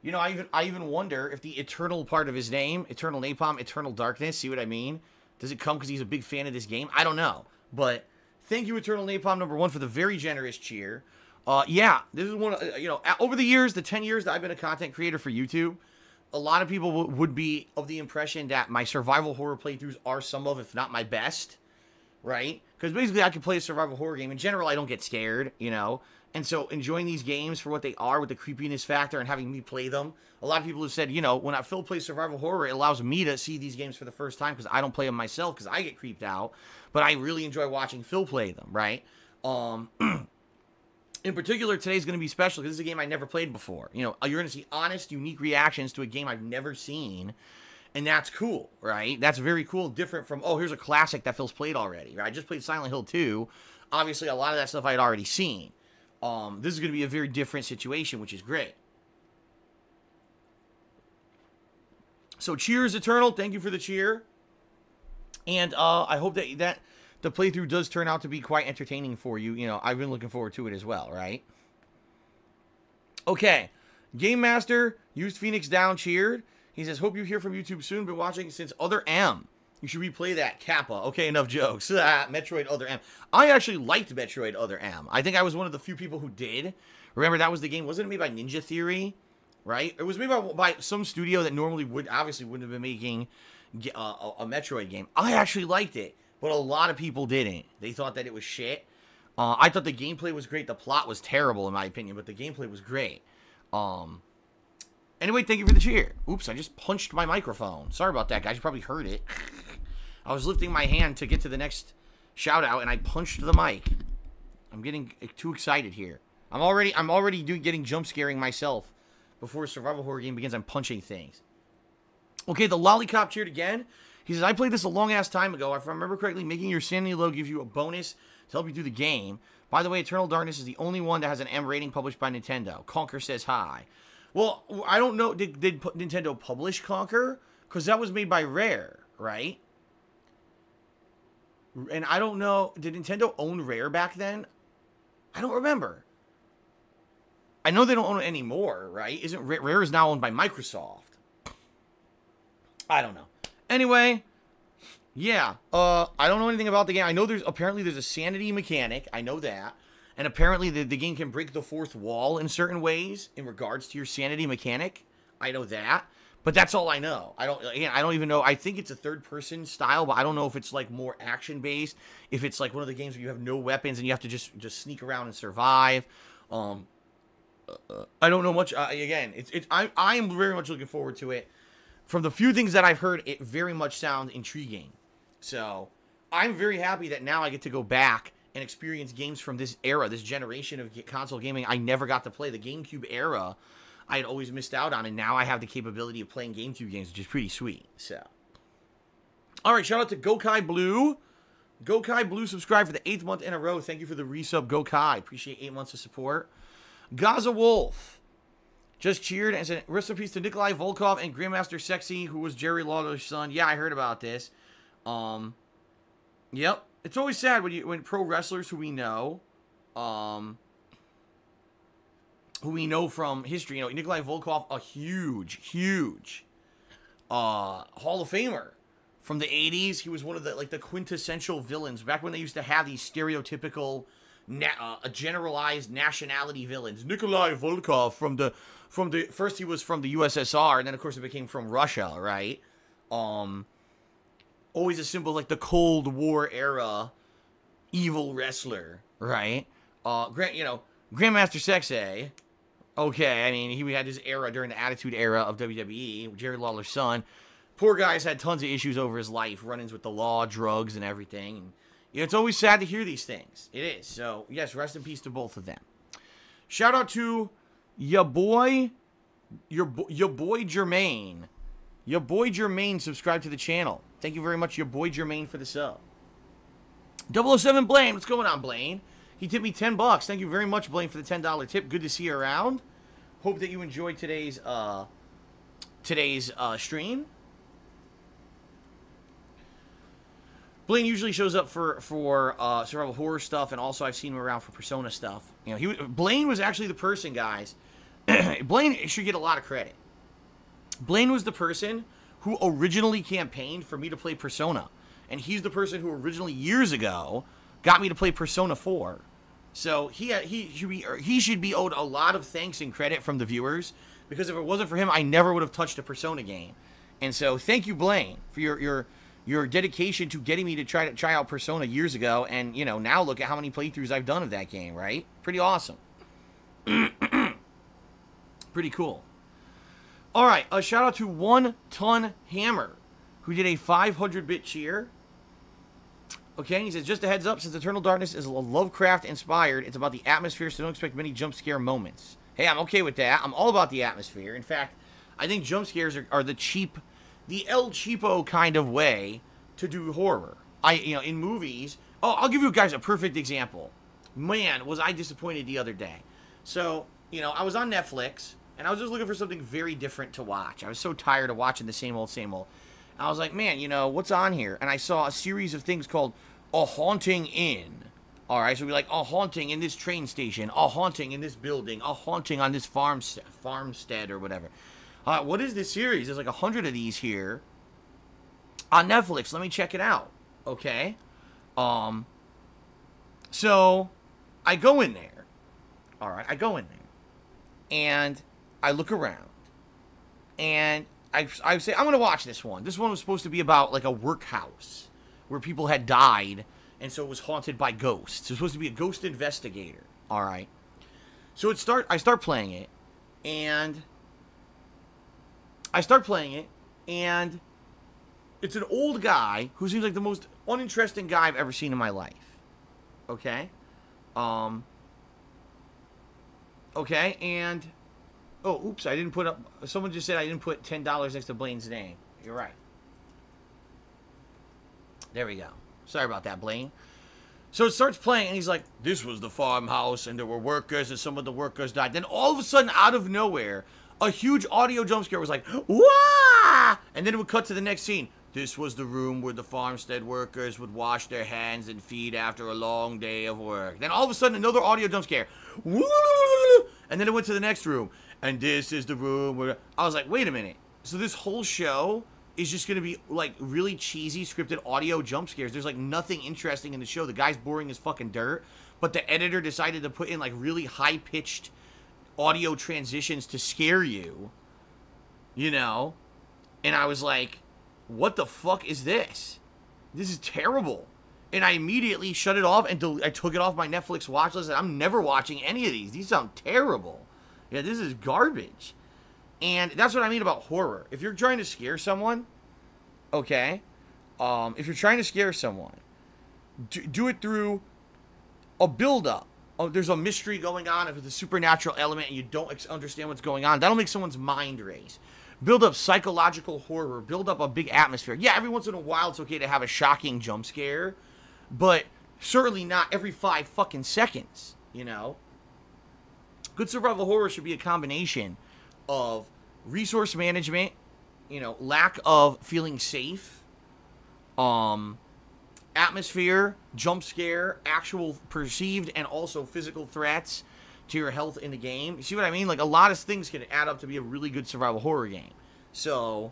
You know, I even wonder if the eternal part of his name, Eternal Napalm, Eternal Darkness, see what I mean? Does it come because he's a big fan of this game? I don't know. But thank you, Eternal Napalm, number one, for the very generous cheer. Yeah, this is one of, you know, over the years, the 10 years that I've been a content creator for YouTube, a lot of people would be of the impression that my survival horror playthroughs are some of, if not my best, right? Because basically I can play a survival horror game. In general, I don't get scared, you know? And so enjoying these games for what they are with the creepiness factor and having me play them. A lot of people have said, you know, when Phil plays survival horror, it allows me to see these games for the first time because I don't play them myself because I get creeped out. But I really enjoy watching Phil play them, right? In particular, today's going to be special because this is a game I never played before. You know, you're going to see honest, unique reactions to a game I've never seen. And that's cool, right? That's very cool. Different from, oh, here's a classic that Phil's played already. Right? I just played Silent Hill 2. Obviously, a lot of that stuff I had already seen. This is going to be a very different situation, which is great. So, cheers, Eternal. Thank you for the cheer. And I hope that the playthrough does turn out to be quite entertaining for you. You know, I've been looking forward to it as well, right? Okay. Game Master, used Phoenix Down, cheered. He says, hope you hear from YouTube soon. Been watching since Other M. You should replay that, Kappa. Okay, enough jokes. Metroid Other M. I actually liked Metroid Other M. I think I was one of the few people who did. Remember, that was the game. Wasn't it made by Ninja Theory? Right? It was made by some studio that normally obviously wouldn't have been making a Metroid game. I actually liked it, but a lot of people didn't. They thought that it was shit. I thought the gameplay was great. The plot was terrible, in my opinion, but the gameplay was great. Anyway, thank you for the cheer. Oops, I just punched my microphone. Sorry about that, guys. You probably heard it. I was lifting my hand to get to the next shout out, and I punched the mic. I'm getting too excited here. I'm already getting jump scaring myself before a survival horror game begins. I'm punching things. Okay, the Lollipop cheered again. He says, I played this a long-ass time ago. If I remember correctly, making your sanity low gives you a bonus to help you through the game. By the way, Eternal Darkness is the only one that has an M rating published by Nintendo. Conker says hi. Well, I don't know. Did Nintendo publish Conker? Because that was made by Rare, right? And I don't know. Did Nintendo own Rare back then? I don't remember. I know they don't own it anymore, right? Isn't Rare is now owned by Microsoft? I don't know. Anyway, yeah. I don't know anything about the game. I know apparently there's a sanity mechanic. I know that. And apparently the game can break the fourth wall in certain ways in regards to your sanity mechanic. I know that. But that's all I know. I don't even know. I think it's a third-person style, but I don't know if it's like more action-based. If it's like one of the games where you have no weapons and you have to just sneak around and survive. I don't know much. Again, I am very much looking forward to it. From the few things that I've heard, it very much sounds intriguing. So, I'm very happy that now I get to go back and experience games from this era, this generation of console gaming I never got to play. The GameCube era, I had always missed out on, and now I have the capability of playing GameCube games, which is pretty sweet. So, alright, shout out to Gokai Blue. Gokai Blue subscribed for the 8th month in a row. Thank you for the resub, Gokai. Appreciate 8 months of support. Gaza Wolf just cheered and said, rest in peace to Nikolai Volkov and Grandmaster Sexy, who was Jerry Lawler's son. Yeah, I heard about this. Yep. It's always sad when pro wrestlers who we know from history, you know, Nikolai Volkov, a huge Hall of Famer from the 80s. He was one of the quintessential villains back when they used to have these stereotypical generalized nationality villains. Nikolai Volkov from the first he was from the USSR, and then of course it became from Russia, right? Always a symbol like the Cold War era evil wrestler, right? Grandmaster Sexay, Okay, I mean, he had his era during the Attitude Era of WWE, Jerry Lawler's son. Poor guy's had tons of issues over his life, run-ins with the law, drugs, and everything. And, you know, it's always sad to hear these things. It is. So, yes, rest in peace to both of them. Shout out to your boy Jermaine. Your boy Jermaine subscribed to the channel. Thank you very much, your boy Jermaine, for the sub. 007 Blaine, what's going on, Blaine? He tipped me $10. Thank you very much, Blaine, for the $10 tip. Good to see you around. Hope that you enjoyed today's stream. Blaine usually shows up for survival horror stuff, and also I've seen him around for Persona stuff. You know, Blaine was actually the person, guys. Blaine should get a lot of credit. Blaine was the person who originally campaigned for me to play Persona, and he's the person who originally years ago got me to play Persona 4. So he should be owed a lot of thanks and credit from the viewers, because if it wasn't for him, I never would have touched a Persona game. And so thank you, Blaine, for your dedication to getting me to try out Persona years ago, and, you know, now look at how many playthroughs I've done of that game, right? Pretty awesome. Pretty cool. All right, a shout out to 1 Ton Hammer, who did a 500-bit cheer. Okay, he says, just a heads up, since Eternal Darkness is Lovecraft inspired, it's about the atmosphere, so don't expect many jump scare moments. Hey, I'm okay with that. I'm all about the atmosphere. In fact, I think jump scares are the El Cheapo kind of way to do horror. In movies, I'll give you guys a perfect example. Man, was I disappointed the other day. So, you know, I was on Netflix, and I was just looking for something very different to watch. I was so tired of watching the same old, same old. I was like, man, you know, what's on here? And I saw a series of things called A Haunting Inn. All right, so we're like, a haunting in this train station, a haunting in this building, a haunting on this farmstead or whatever. What is this series? There's like 100 of these here on Netflix. Let me check it out. Okay. So I go in there. All right, I go in there. And I look around. And I say, I'm going to watch this one. This one was supposed to be about like a workhouse where people had died, and so it was haunted by ghosts. It was supposed to be a ghost investigator. All right. So I start playing it, and it's an old guy who seems like the most uninteresting guy I've ever seen in my life. Okay? Okay, and oh, oops, I didn't put up, someone just said I didn't put $10 next to Blaine's name. You're right. There we go. Sorry about that, Blaine. So it starts playing, and he's like, this was the farmhouse, and there were workers, and some of the workers died. Then all of a sudden, out of nowhere, a huge audio jump scare was like, wah! And then it would cut to the next scene. This was the room where the farmstead workers would wash their hands and feet after a long day of work. Then all of a sudden, another audio jump scare. Woo! And then it went to the next room. And this is the room where... I was like, wait a minute. So this whole show is just going to be, like, really cheesy, scripted audio jump scares. There's, like, nothing interesting in the show. The guy's boring as fucking dirt. But the editor decided to put in, like, really high-pitched audio transitions to scare you. You know? And I was like, what the fuck is this? This is terrible. And I immediately shut it off and I took it off my Netflix watch list. And I'm never watching any of these. These sound terrible. Yeah, this is garbage. And that's what I mean about horror. If you're trying to scare someone, okay, if you're trying to scare someone, do it through a build-up. Oh, there's a mystery going on. If it's a supernatural element and you don't understand what's going on, that'll make someone's mind race. Build up psychological horror. Build up a big atmosphere. Yeah, every once in a while it's okay to have a shocking jump scare, but certainly not every 5 fucking seconds, you know? Good survival horror should be a combination of resource management, you know, lack of feeling safe, atmosphere, jump scare, actual perceived and also physical threats to your health in the game. You see what I mean? Like, a lot of things can add up to be a really good survival horror game. So,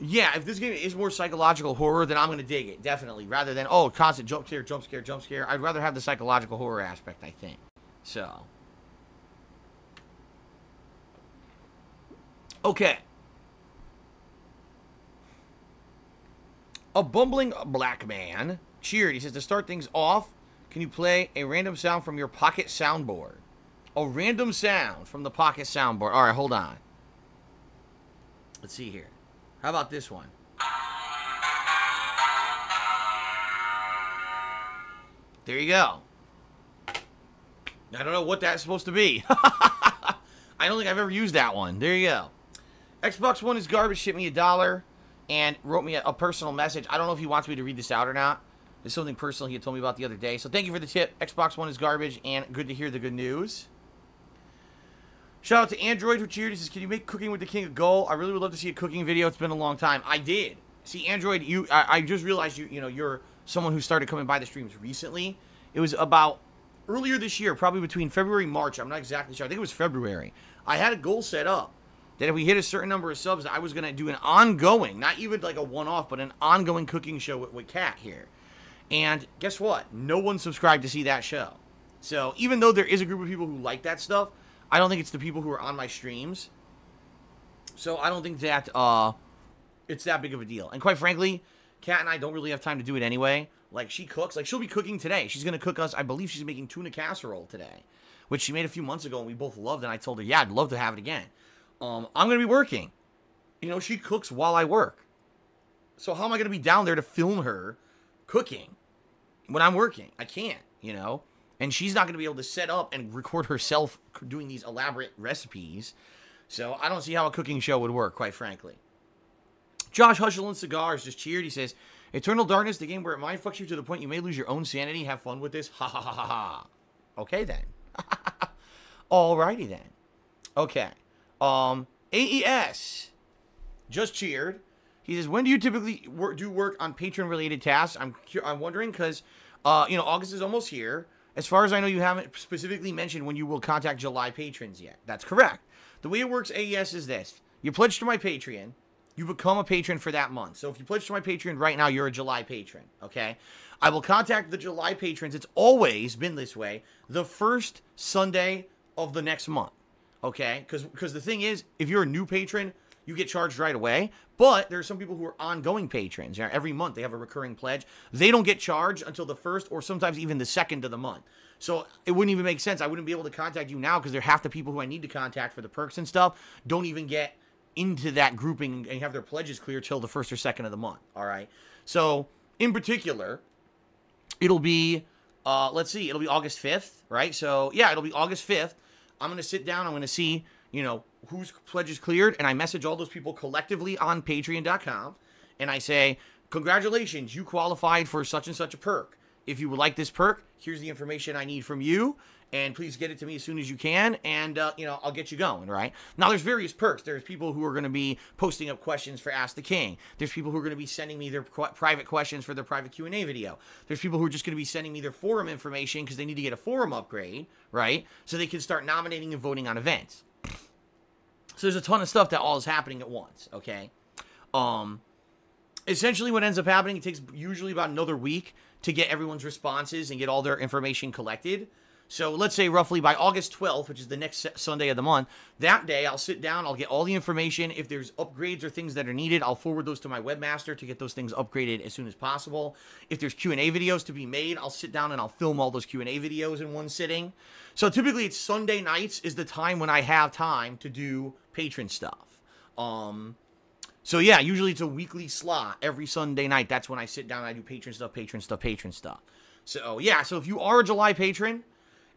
yeah, if this game is more psychological horror, then I'm going to dig it, definitely. Rather than, oh, constant jump scare, jump scare, jump scare. I'd rather have the psychological horror aspect, I think. So, okay. A bumbling black man cheered. He says, to start things off, can you play a random sound from your pocket soundboard? A random sound from the Pocket soundboard. All right, hold on. Let's see here. How about this one? There you go. I don't know what that's supposed to be. I don't think I've ever used that one. There you go. Xbox One is garbage. Shipped me $1 and wrote me a personal message. I don't know if he wants me to read this out or not. It's something personal he had told me about the other day. So thank you for the tip. Xbox One is garbage, and good to hear the good news. Shout out to Android who cheered. He says, can you make Cooking with the King a goal? I really would love to see a cooking video. It's been a long time. I did. See, Android, I just realized you're someone who started coming by the streams recently. It was about earlier this year, probably between February and March. I'm not exactly sure. I think it was February. I had a goal set up that if we hit a certain number of subs, I was going to do an ongoing, not even like a one-off, but an ongoing cooking show with Kat here. And guess what? No one subscribed to see that show. So even though there is a group of people who like that stuff, I don't think it's the people who are on my streams. So I don't think that it's that big of a deal. And quite frankly, Kat and I don't really have time to do it anyway. Like, she cooks. Like, she'll be cooking today. She's going to cook us. I believe she's making tuna casserole today, which she made a few months ago, and we both loved. And I told her, yeah, I'd love to have it again. I'm going to be working. You know, she cooks while I work. So how am I going to be down there to film her cooking when I'm working? I can't, you know. And she's not going to be able to set up and record herself doing these elaborate recipes. So I don't see how a cooking show would work, quite frankly. Josh Hushel and Cigars just cheered. He says, Eternal Darkness, the game where it mind fucks you to the point you may lose your own sanity. Have fun with this. Ha ha ha ha ha. Okay then. Alrighty then. Okay. AES just cheered. He says, when do you typically do work on Patreon-related tasks? I'm wondering because, August is almost here. As far as I know, you haven't specifically mentioned when you will contact July patrons yet. That's correct. The way it works, AES, is this. You pledge to my Patreon. You become a patron for that month. So if you pledge to my Patreon right now, you're a July patron, okay? I will contact the July patrons. It's always been this way. The first Sunday of the next month, okay? Because the thing is, if you're a new patron, you get charged right away. But there are some people who are ongoing patrons. You know, every month they have a recurring pledge. They don't get charged until the first or sometimes even the second of the month. So it wouldn't even make sense. I wouldn't be able to contact you now because they're half the people who I need to contact for the perks and stuff don't even get into that grouping and have their pledges clear till the first or second of the month. All right. So in particular, it'll be, let's see, it'll be August 5th, right? So yeah, it'll be August 5th. I'm going to sit down. I'm going to see, whose pledge is cleared. And I message all those people collectively on patreon.com. And I say, congratulations, you qualified for such and such a perk. If you would like this perk, here's the information I need from you. And please get it to me as soon as you can, and, I'll get you going, right? Now, there's various perks. There's people who are going to be posting up questions for Ask the King. There's people who are going to be sending me their private questions for their private Q&A video. There's people who are just going to be sending me their forum information because they need to get a forum upgrade, right? So they can start nominating and voting on events. So there's a ton of stuff that all is happening at once, okay? Essentially what ends up happening, it takes usually about another week to get everyone's responses and get all their information collected. So let's say roughly by August 12th, which is the next Sunday of the month, that day I'll sit down, I'll get all the information. If there's upgrades or things that are needed, I'll forward those to my webmaster to get those things upgraded as soon as possible. If there's Q&A videos to be made, I'll sit down and I'll film all those Q&A videos in one sitting. So typically it's Sunday nights is the time when I have time to do patron stuff. So yeah, usually it's a weekly slot every Sunday night. That's when I sit down and I do patron stuff. So yeah, so if you are a July patron,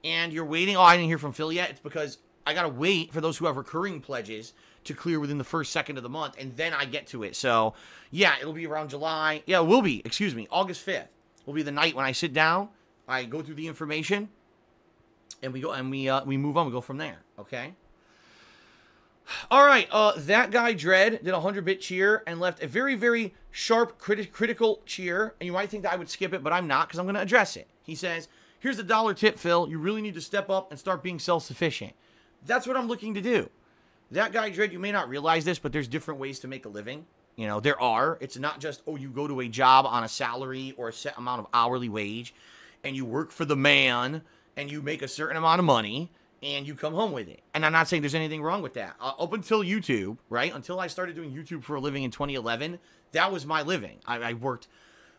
and you're waiting, I didn't hear from Phil yet. It's because I got to wait for those who have recurring pledges to clear within the first second of the month, and then I get to it. So, yeah, it'll be around July. Yeah, it will be, August 5th will be the night when I sit down, I go through the information, and we move on. We go from there, okay? All right, that guy, Dread, did a 100-bit cheer and left a very, very sharp, critical cheer, and you might think that I would skip it, but I'm not, because I'm going to address it. He says, here's a $1 tip, Phil. You really need to step up and start being self-sufficient. That's what I'm looking to do. That guy, Dread, you may not realize this, but there's different ways to make a living. There are. It's not just, you go to a job on a salary or a set amount of hourly wage, and you work for the man, and you make a certain amount of money, and you come home with it. And I'm not saying there's anything wrong with that. Up until YouTube, right? Until I started doing YouTube for a living in 2011, that was my living. I worked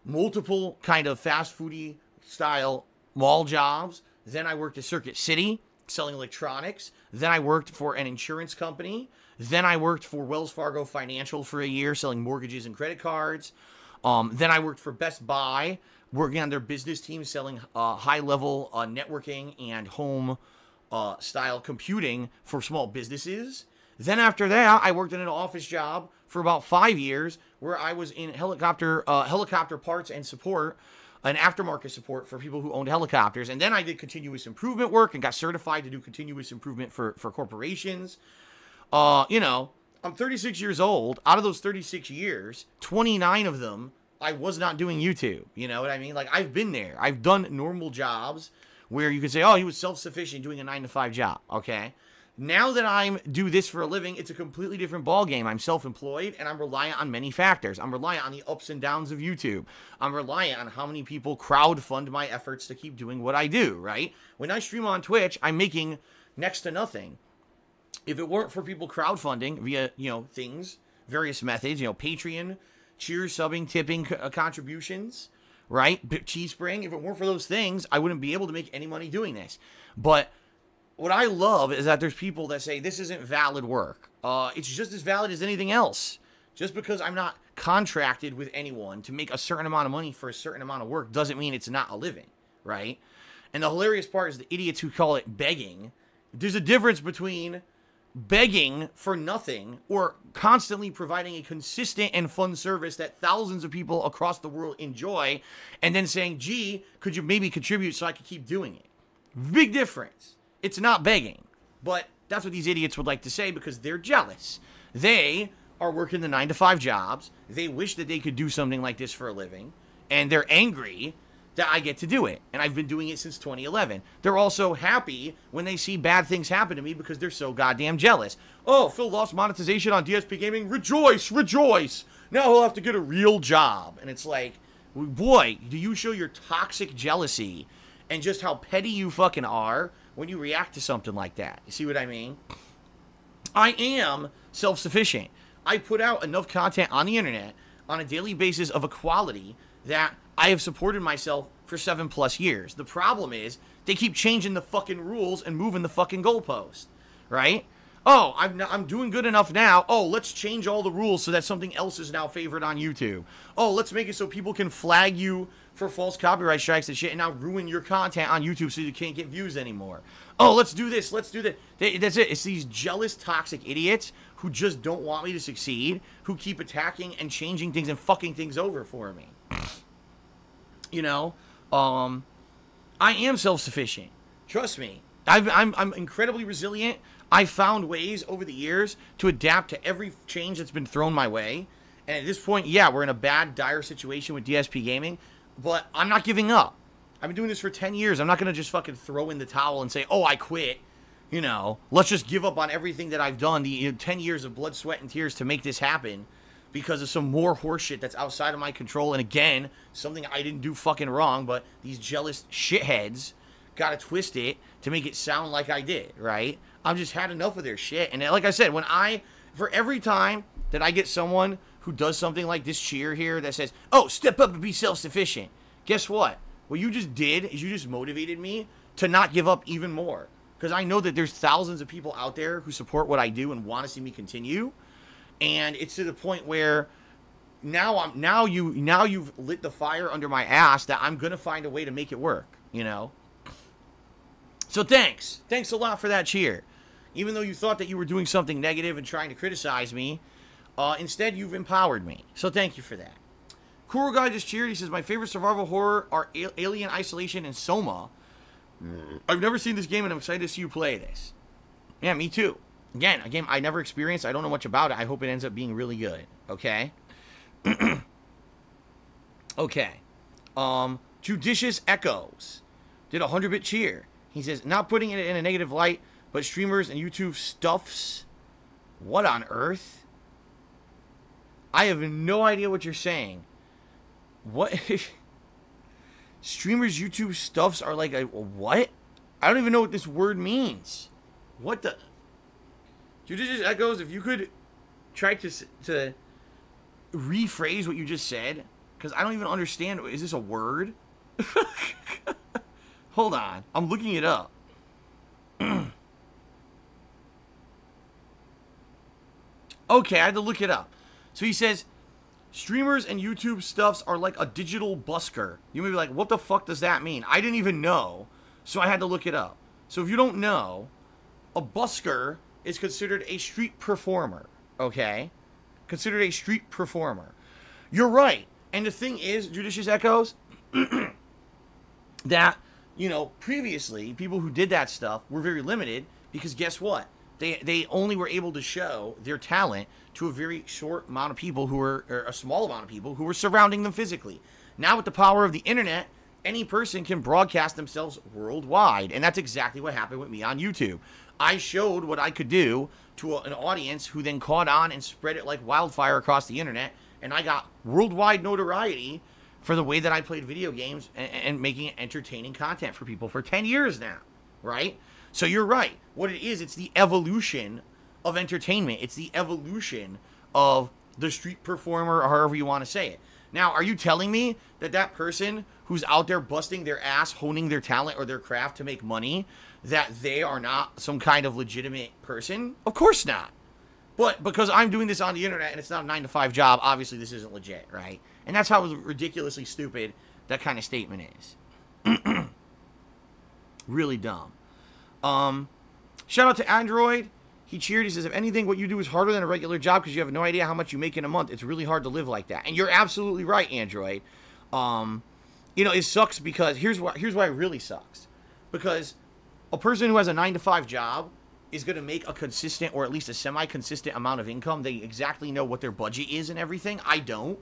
multiple kind of fast foodie style mall jobs. Then I worked at Circuit City selling electronics. Then I worked for an insurance company. Then I worked for Wells Fargo Financial for a year, selling mortgages and credit cards. Then I worked for Best Buy, working on their business team, selling high-level networking and home-style computing for small businesses. Then after that, I worked in an office job for about 5 years, where I was in helicopter parts and support, an aftermarket support for people who owned helicopters. And then I did continuous improvement work and got certified to do continuous improvement for corporations. You know, I'm 36 years old. Out of those 36 years, 29 of them, I was not doing YouTube. You know what I mean? Like, I've been there. I've done normal jobs where you could say, oh, he was self-sufficient doing a 9-to-5 job. Okay. Now that I do this for a living, it's a completely different ballgame. I'm self-employed, and I'm reliant on many factors. I'm reliant on the ups and downs of YouTube. I'm reliant on how many people crowdfund my efforts to keep doing what I do, right? When I stream on Twitch, I'm making next to nothing. If it weren't for people crowdfunding via, you know, things, various methods, you know, Patreon, cheers, subbing, tipping, contributions, right? Teespring, if it weren't for those things, I wouldn't be able to make any money doing this. But what I love is that there's people that say this isn't valid work. It's just as valid as anything else. Just because I'm not contracted with anyone to make a certain amount of money for a certain amount of work doesn't mean it's not a living, right? And the hilarious part is the idiots who call it begging. There's a difference between begging for nothing or constantly providing a consistent and fun service that thousands of people across the world enjoy, and then saying, gee, could you maybe contribute so I could keep doing it? Big difference. It's not begging, but that's what these idiots would like to say because they're jealous. They are working the 9-to-5 jobs. They wish that they could do something like this for a living, and they're angry that I get to do it, and I've been doing it since 2011. They're also happy when they see bad things happen to me because they're so goddamn jealous. Oh, Phil lost monetization on DSP Gaming. Rejoice, rejoice. Now he'll have to get a real job. And it's like, boy, do you show your toxic jealousy and just how petty you fucking are when you react to something like that. You see what I mean? I am self-sufficient. I put out enough content on the internet on a daily basis of a quality that I have supported myself for 7+ years. The problem is they keep changing the fucking rules and moving the fucking goalpost, right? Oh, I'm doing good enough now. Oh, let's change all the rules so that something else is now favored on YouTube. Oh, let's make it so people can flag you for false copyright strikes and shit and now ruin your content on YouTube so you can't get views anymore. Oh, let's do this. Let's do that. That's it. It's these jealous, toxic idiots who just don't want me to succeed, who keep attacking and changing things and fucking things over for me. You know, I am self-sufficient. Trust me. I'm incredibly resilient. I found ways over the years to adapt to every change that's been thrown my way. And at this point, yeah, we're in a bad, dire situation with DSP Gaming, but I'm not giving up. I've been doing this for 10 years. I'm not going to just fucking throw in the towel and say, oh, I quit. You know, let's just give up on everything that I've done, the 10 years of blood, sweat, and tears to make this happen because of some more horseshit that's outside of my control. And again, something I didn't do fucking wrong, but these jealous shitheads got to twist it to make it sound like I did, right? I've just had enough of their shit. And like I said, for every time that I get someone who does something like this cheer here that says, oh, step up and be self-sufficient, guess what? What you just did is you just motivated me to not give up even more. Because I know that there's thousands of people out there who support what I do and want to see me continue. And it's to the point where now you've lit the fire under my ass that I'm going to find a way to make it work, you know? So thanks. Thanks a lot for that cheer. Even though you thought that you were doing something negative and trying to criticize me, instead you've empowered me. So thank you for that. Kuro Guy just cheered. He says, my favorite survival horror are Alien Isolation and Soma. I've never seen this game and I'm excited to see you play this. Yeah, me too. Again, a game I never experienced. I don't know much about it. I hope it ends up being really good. Okay? Okay. Judicious Echoes did a 100-bit cheer. He says, not putting it in a negative light, but streamers and YouTube stuffs. What on earth? I have no idea what you're saying. What? Streamers YouTube stuffs are like a what? I don't even know what this word means. What the? Judicious Echoes, if you could try to rephrase what you just said, because I don't even understand. Is this a word? Hold on. I'm looking it up. Okay, I had to look it up. So he says, streamers and YouTube stuffs are like a digital busker. You may be like, what the fuck does that mean? I didn't even know, so I had to look it up. So if you don't know, a busker is considered a street performer, okay? Considered a street performer. You're right. And the thing is, Judicious Echoes, that, you know, previously, people who did that stuff were very limited because guess what? They only were able to show their talent to a very short amount of people who were, or a small amount of people who were surrounding them physically. Now with the power of the internet, any person can broadcast themselves worldwide. And that's exactly what happened with me on YouTube. I showed what I could do to an audience who then caught on and spread it like wildfire across the internet. And I got worldwide notoriety for the way that I played video games and making entertaining content for people for 10 years now, right? So you're right. What it is, it's the evolution of entertainment. It's the evolution of the street performer, or however you want to say it. Now, are you telling me that that person who's out there busting their ass, honing their talent or their craft to make money, that they are not some kind of legitimate person? Of course not. But because I'm doing this on the internet and it's not a 9-to-5 job, obviously this isn't legit, right? And that's how ridiculously stupid that kind of statement is. Really dumb. Shout out to Android. He cheered. He says, if anything, what you do is harder than a regular job because you have no idea how much you make in a month. It's really hard to live like that. And you're absolutely right, Android. You know, it sucks because here's why it really sucks. Because a person who has a 9-to-5 job is going to make a consistent or at least a semi-consistent amount of income. They exactly know what their budget is and everything. I don't.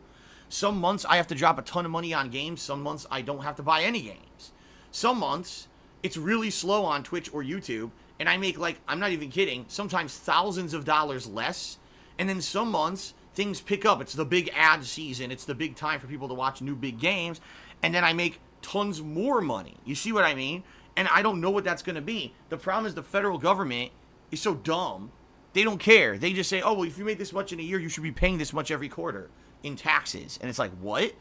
Some months I have to drop a ton of money on games. Some months I don't have to buy any games. Some months it's really slow on Twitch or YouTube, and I make, like, I'm not even kidding, sometimes thousands of dollars less. And then some months things pick up. It's the big ad season. It's the big time for people to watch new big games. And then I make tons more money. You see what I mean? And I don't know what that's going to be. The problem is the federal government is so dumb. They don't care. They just say, oh, well, if you make this much in a year, you should be paying this much every quarter in taxes. And it's like, what?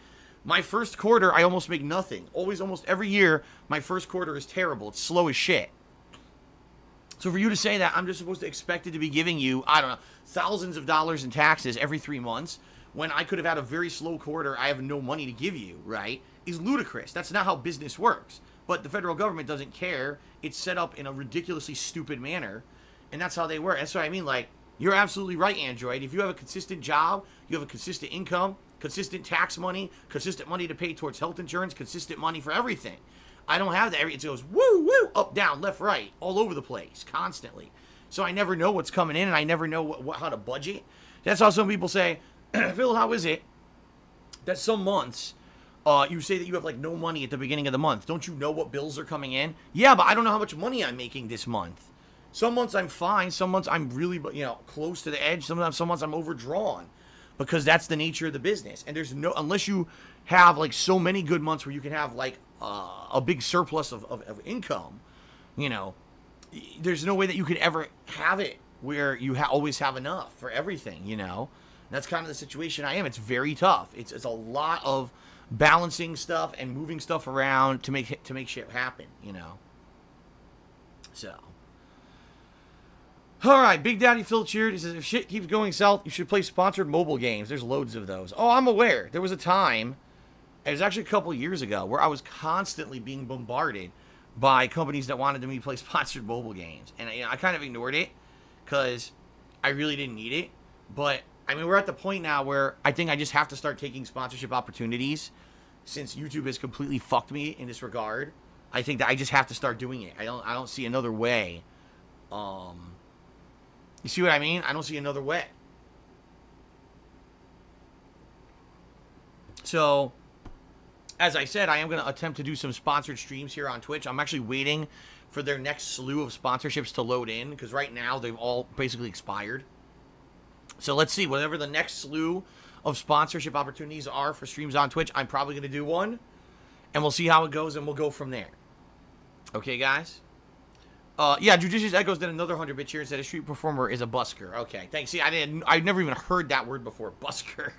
My first quarter, I almost make nothing. Almost every year, my first quarter is terrible. It's slow as shit. So for you to say that I'm just supposed to expect it to be giving you, I don't know, thousands of dollars in taxes every 3 months, when I could have had a very slow quarter, I have no money to give you, right, is ludicrous. That's not how business works. But the federal government doesn't care. It's set up in a ridiculously stupid manner, and that's how they work. That's what I mean. Like, you're absolutely right, Android. If you have a consistent job, you have a consistent income, consistent tax money, consistent money to pay towards health insurance, consistent money for everything. I don't have that. It goes woo, woo, up, down, left, right, all over the place, constantly. So I never know what's coming in, and I never know how to budget. That's how some people say, Phil, how is it that some months you say that you have, like, no money at the beginning of the month? Don't you know what bills are coming in? Yeah, but I don't know how much money I'm making this month. Some months I'm fine. Some months I'm really, close to the edge. Some months I'm overdrawn, because that's the nature of the business. And there's no, unless you have, like, so many good months where you can have, like, a big surplus of income, there's no way that you could ever have it where you always have enough for everything, That's kind of the situation I am. It's very tough. It's a lot of balancing stuff and moving stuff around to make shit happen, So, all right, Big Daddy Phil cheered. He says, if shit keeps going south, you should play sponsored mobile games. There's loads of those. Oh, I'm aware. There was a time, it was actually a couple years ago, where I was constantly being bombarded by companies that wanted me to play sponsored mobile games. And I kind of ignored it because I really didn't need it. But, I mean, we're at the point now where I think I just have to start taking sponsorship opportunities since YouTube has completely fucked me in this regard. I think that I just have to start doing it. I don't see another way. You see what I mean? I don't see another way. So, as I said, I am going to attempt to do some sponsored streams here on Twitch. I'm actually waiting for their next slew of sponsorships to load in, because right now they've all basically expired. So let's see, whatever the next slew of sponsorship opportunities are for streams on Twitch, I'm probably going to do one, and we'll see how it goes, and we'll go from there. Okay, guys? Yeah, Judicious Echoes did another 100-bit cheer and said a street performer is a busker. Okay, thanks. See, I'd never even heard that word before, busker.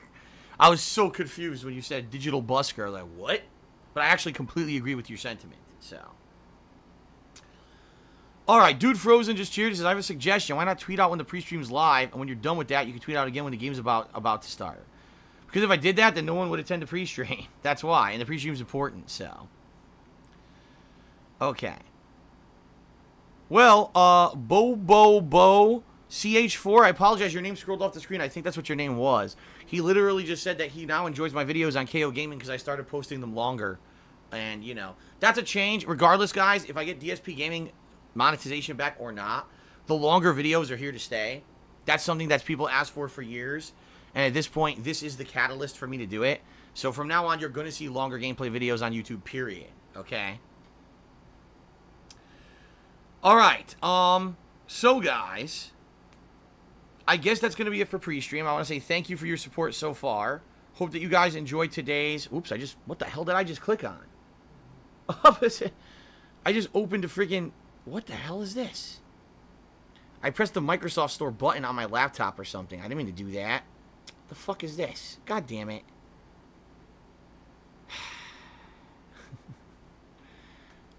I was so confused when you said digital busker. I was like, what? But I actually completely agree with your sentiment, so. All right, Dude Frozen just cheered. He says, I have a suggestion. Why not tweet out when the pre-stream's live, and when you're done with that, you can tweet out again when the game's about to start. Because if I did that, then no one would attend the pre-stream. That's why. And the pre-stream's important, so. Okay. Well, Bo CH4, I apologize, your name scrolled off the screen. I think that's what your name was. He literally just said that he now enjoys my videos on KO Gaming because I started posting them longer. And, you know, that's a change. Regardless, guys, if I get DSP Gaming monetization back or not, the longer videos are here to stay. That's something that people asked for years. And at this point, this is the catalyst for me to do it. So from now on, you're going to see longer gameplay videos on YouTube, period. Okay? All right. So, guys, I guess that's going to be it for pre-stream. I want to say thank you for your support so far. Hope that you guys enjoyed today's... Oops, what the hell did I just click on? I just opened a freaking... What the hell is this? I pressed the Microsoft Store button on my laptop or something. I didn't mean to do that. The fuck is this? God damn it.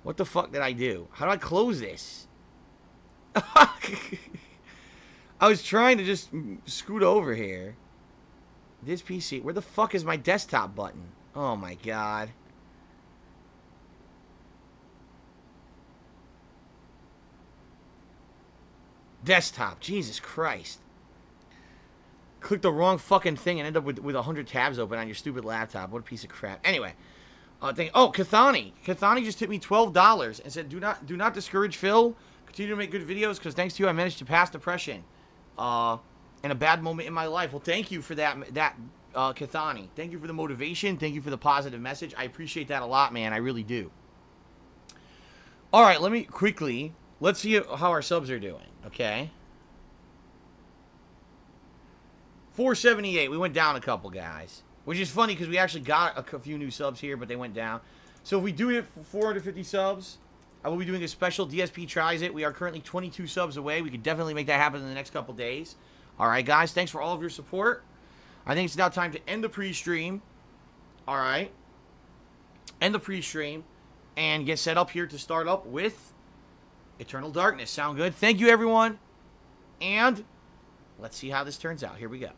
What the fuck did I do? How do I close this? I was trying to just scoot over here. This PC. Where the fuck is my desktop button? Oh my god. Desktop. Jesus Christ. Click the wrong fucking thing and end up with 100 tabs open on your stupid laptop. What a piece of crap. Anyway. Kathani. Kathani just tipped me $12 and said, do not discourage Phil. Continue to make good videos because thanks to you I managed to pass depression. In a bad moment in my life. Well, thank you for that, Kathani. Thank you for the motivation. Thank you for the positive message. I appreciate that a lot, man. I really do. All right, let's see how our subs are doing, okay? 478. We went down a couple, guys. Which is funny because we actually got a few new subs here, but they went down. So if we do hit 450 subs, I will be doing a special DSP Tries It. We are currently 22 subs away. We could definitely make that happen in the next couple days. All right, guys. Thanks for all of your support. I think it's now time to end the pre-stream. All right. End the pre-stream and get set up here to start up with Eternal Darkness. Sound good? Thank you, everyone. And let's see how this turns out. Here we go.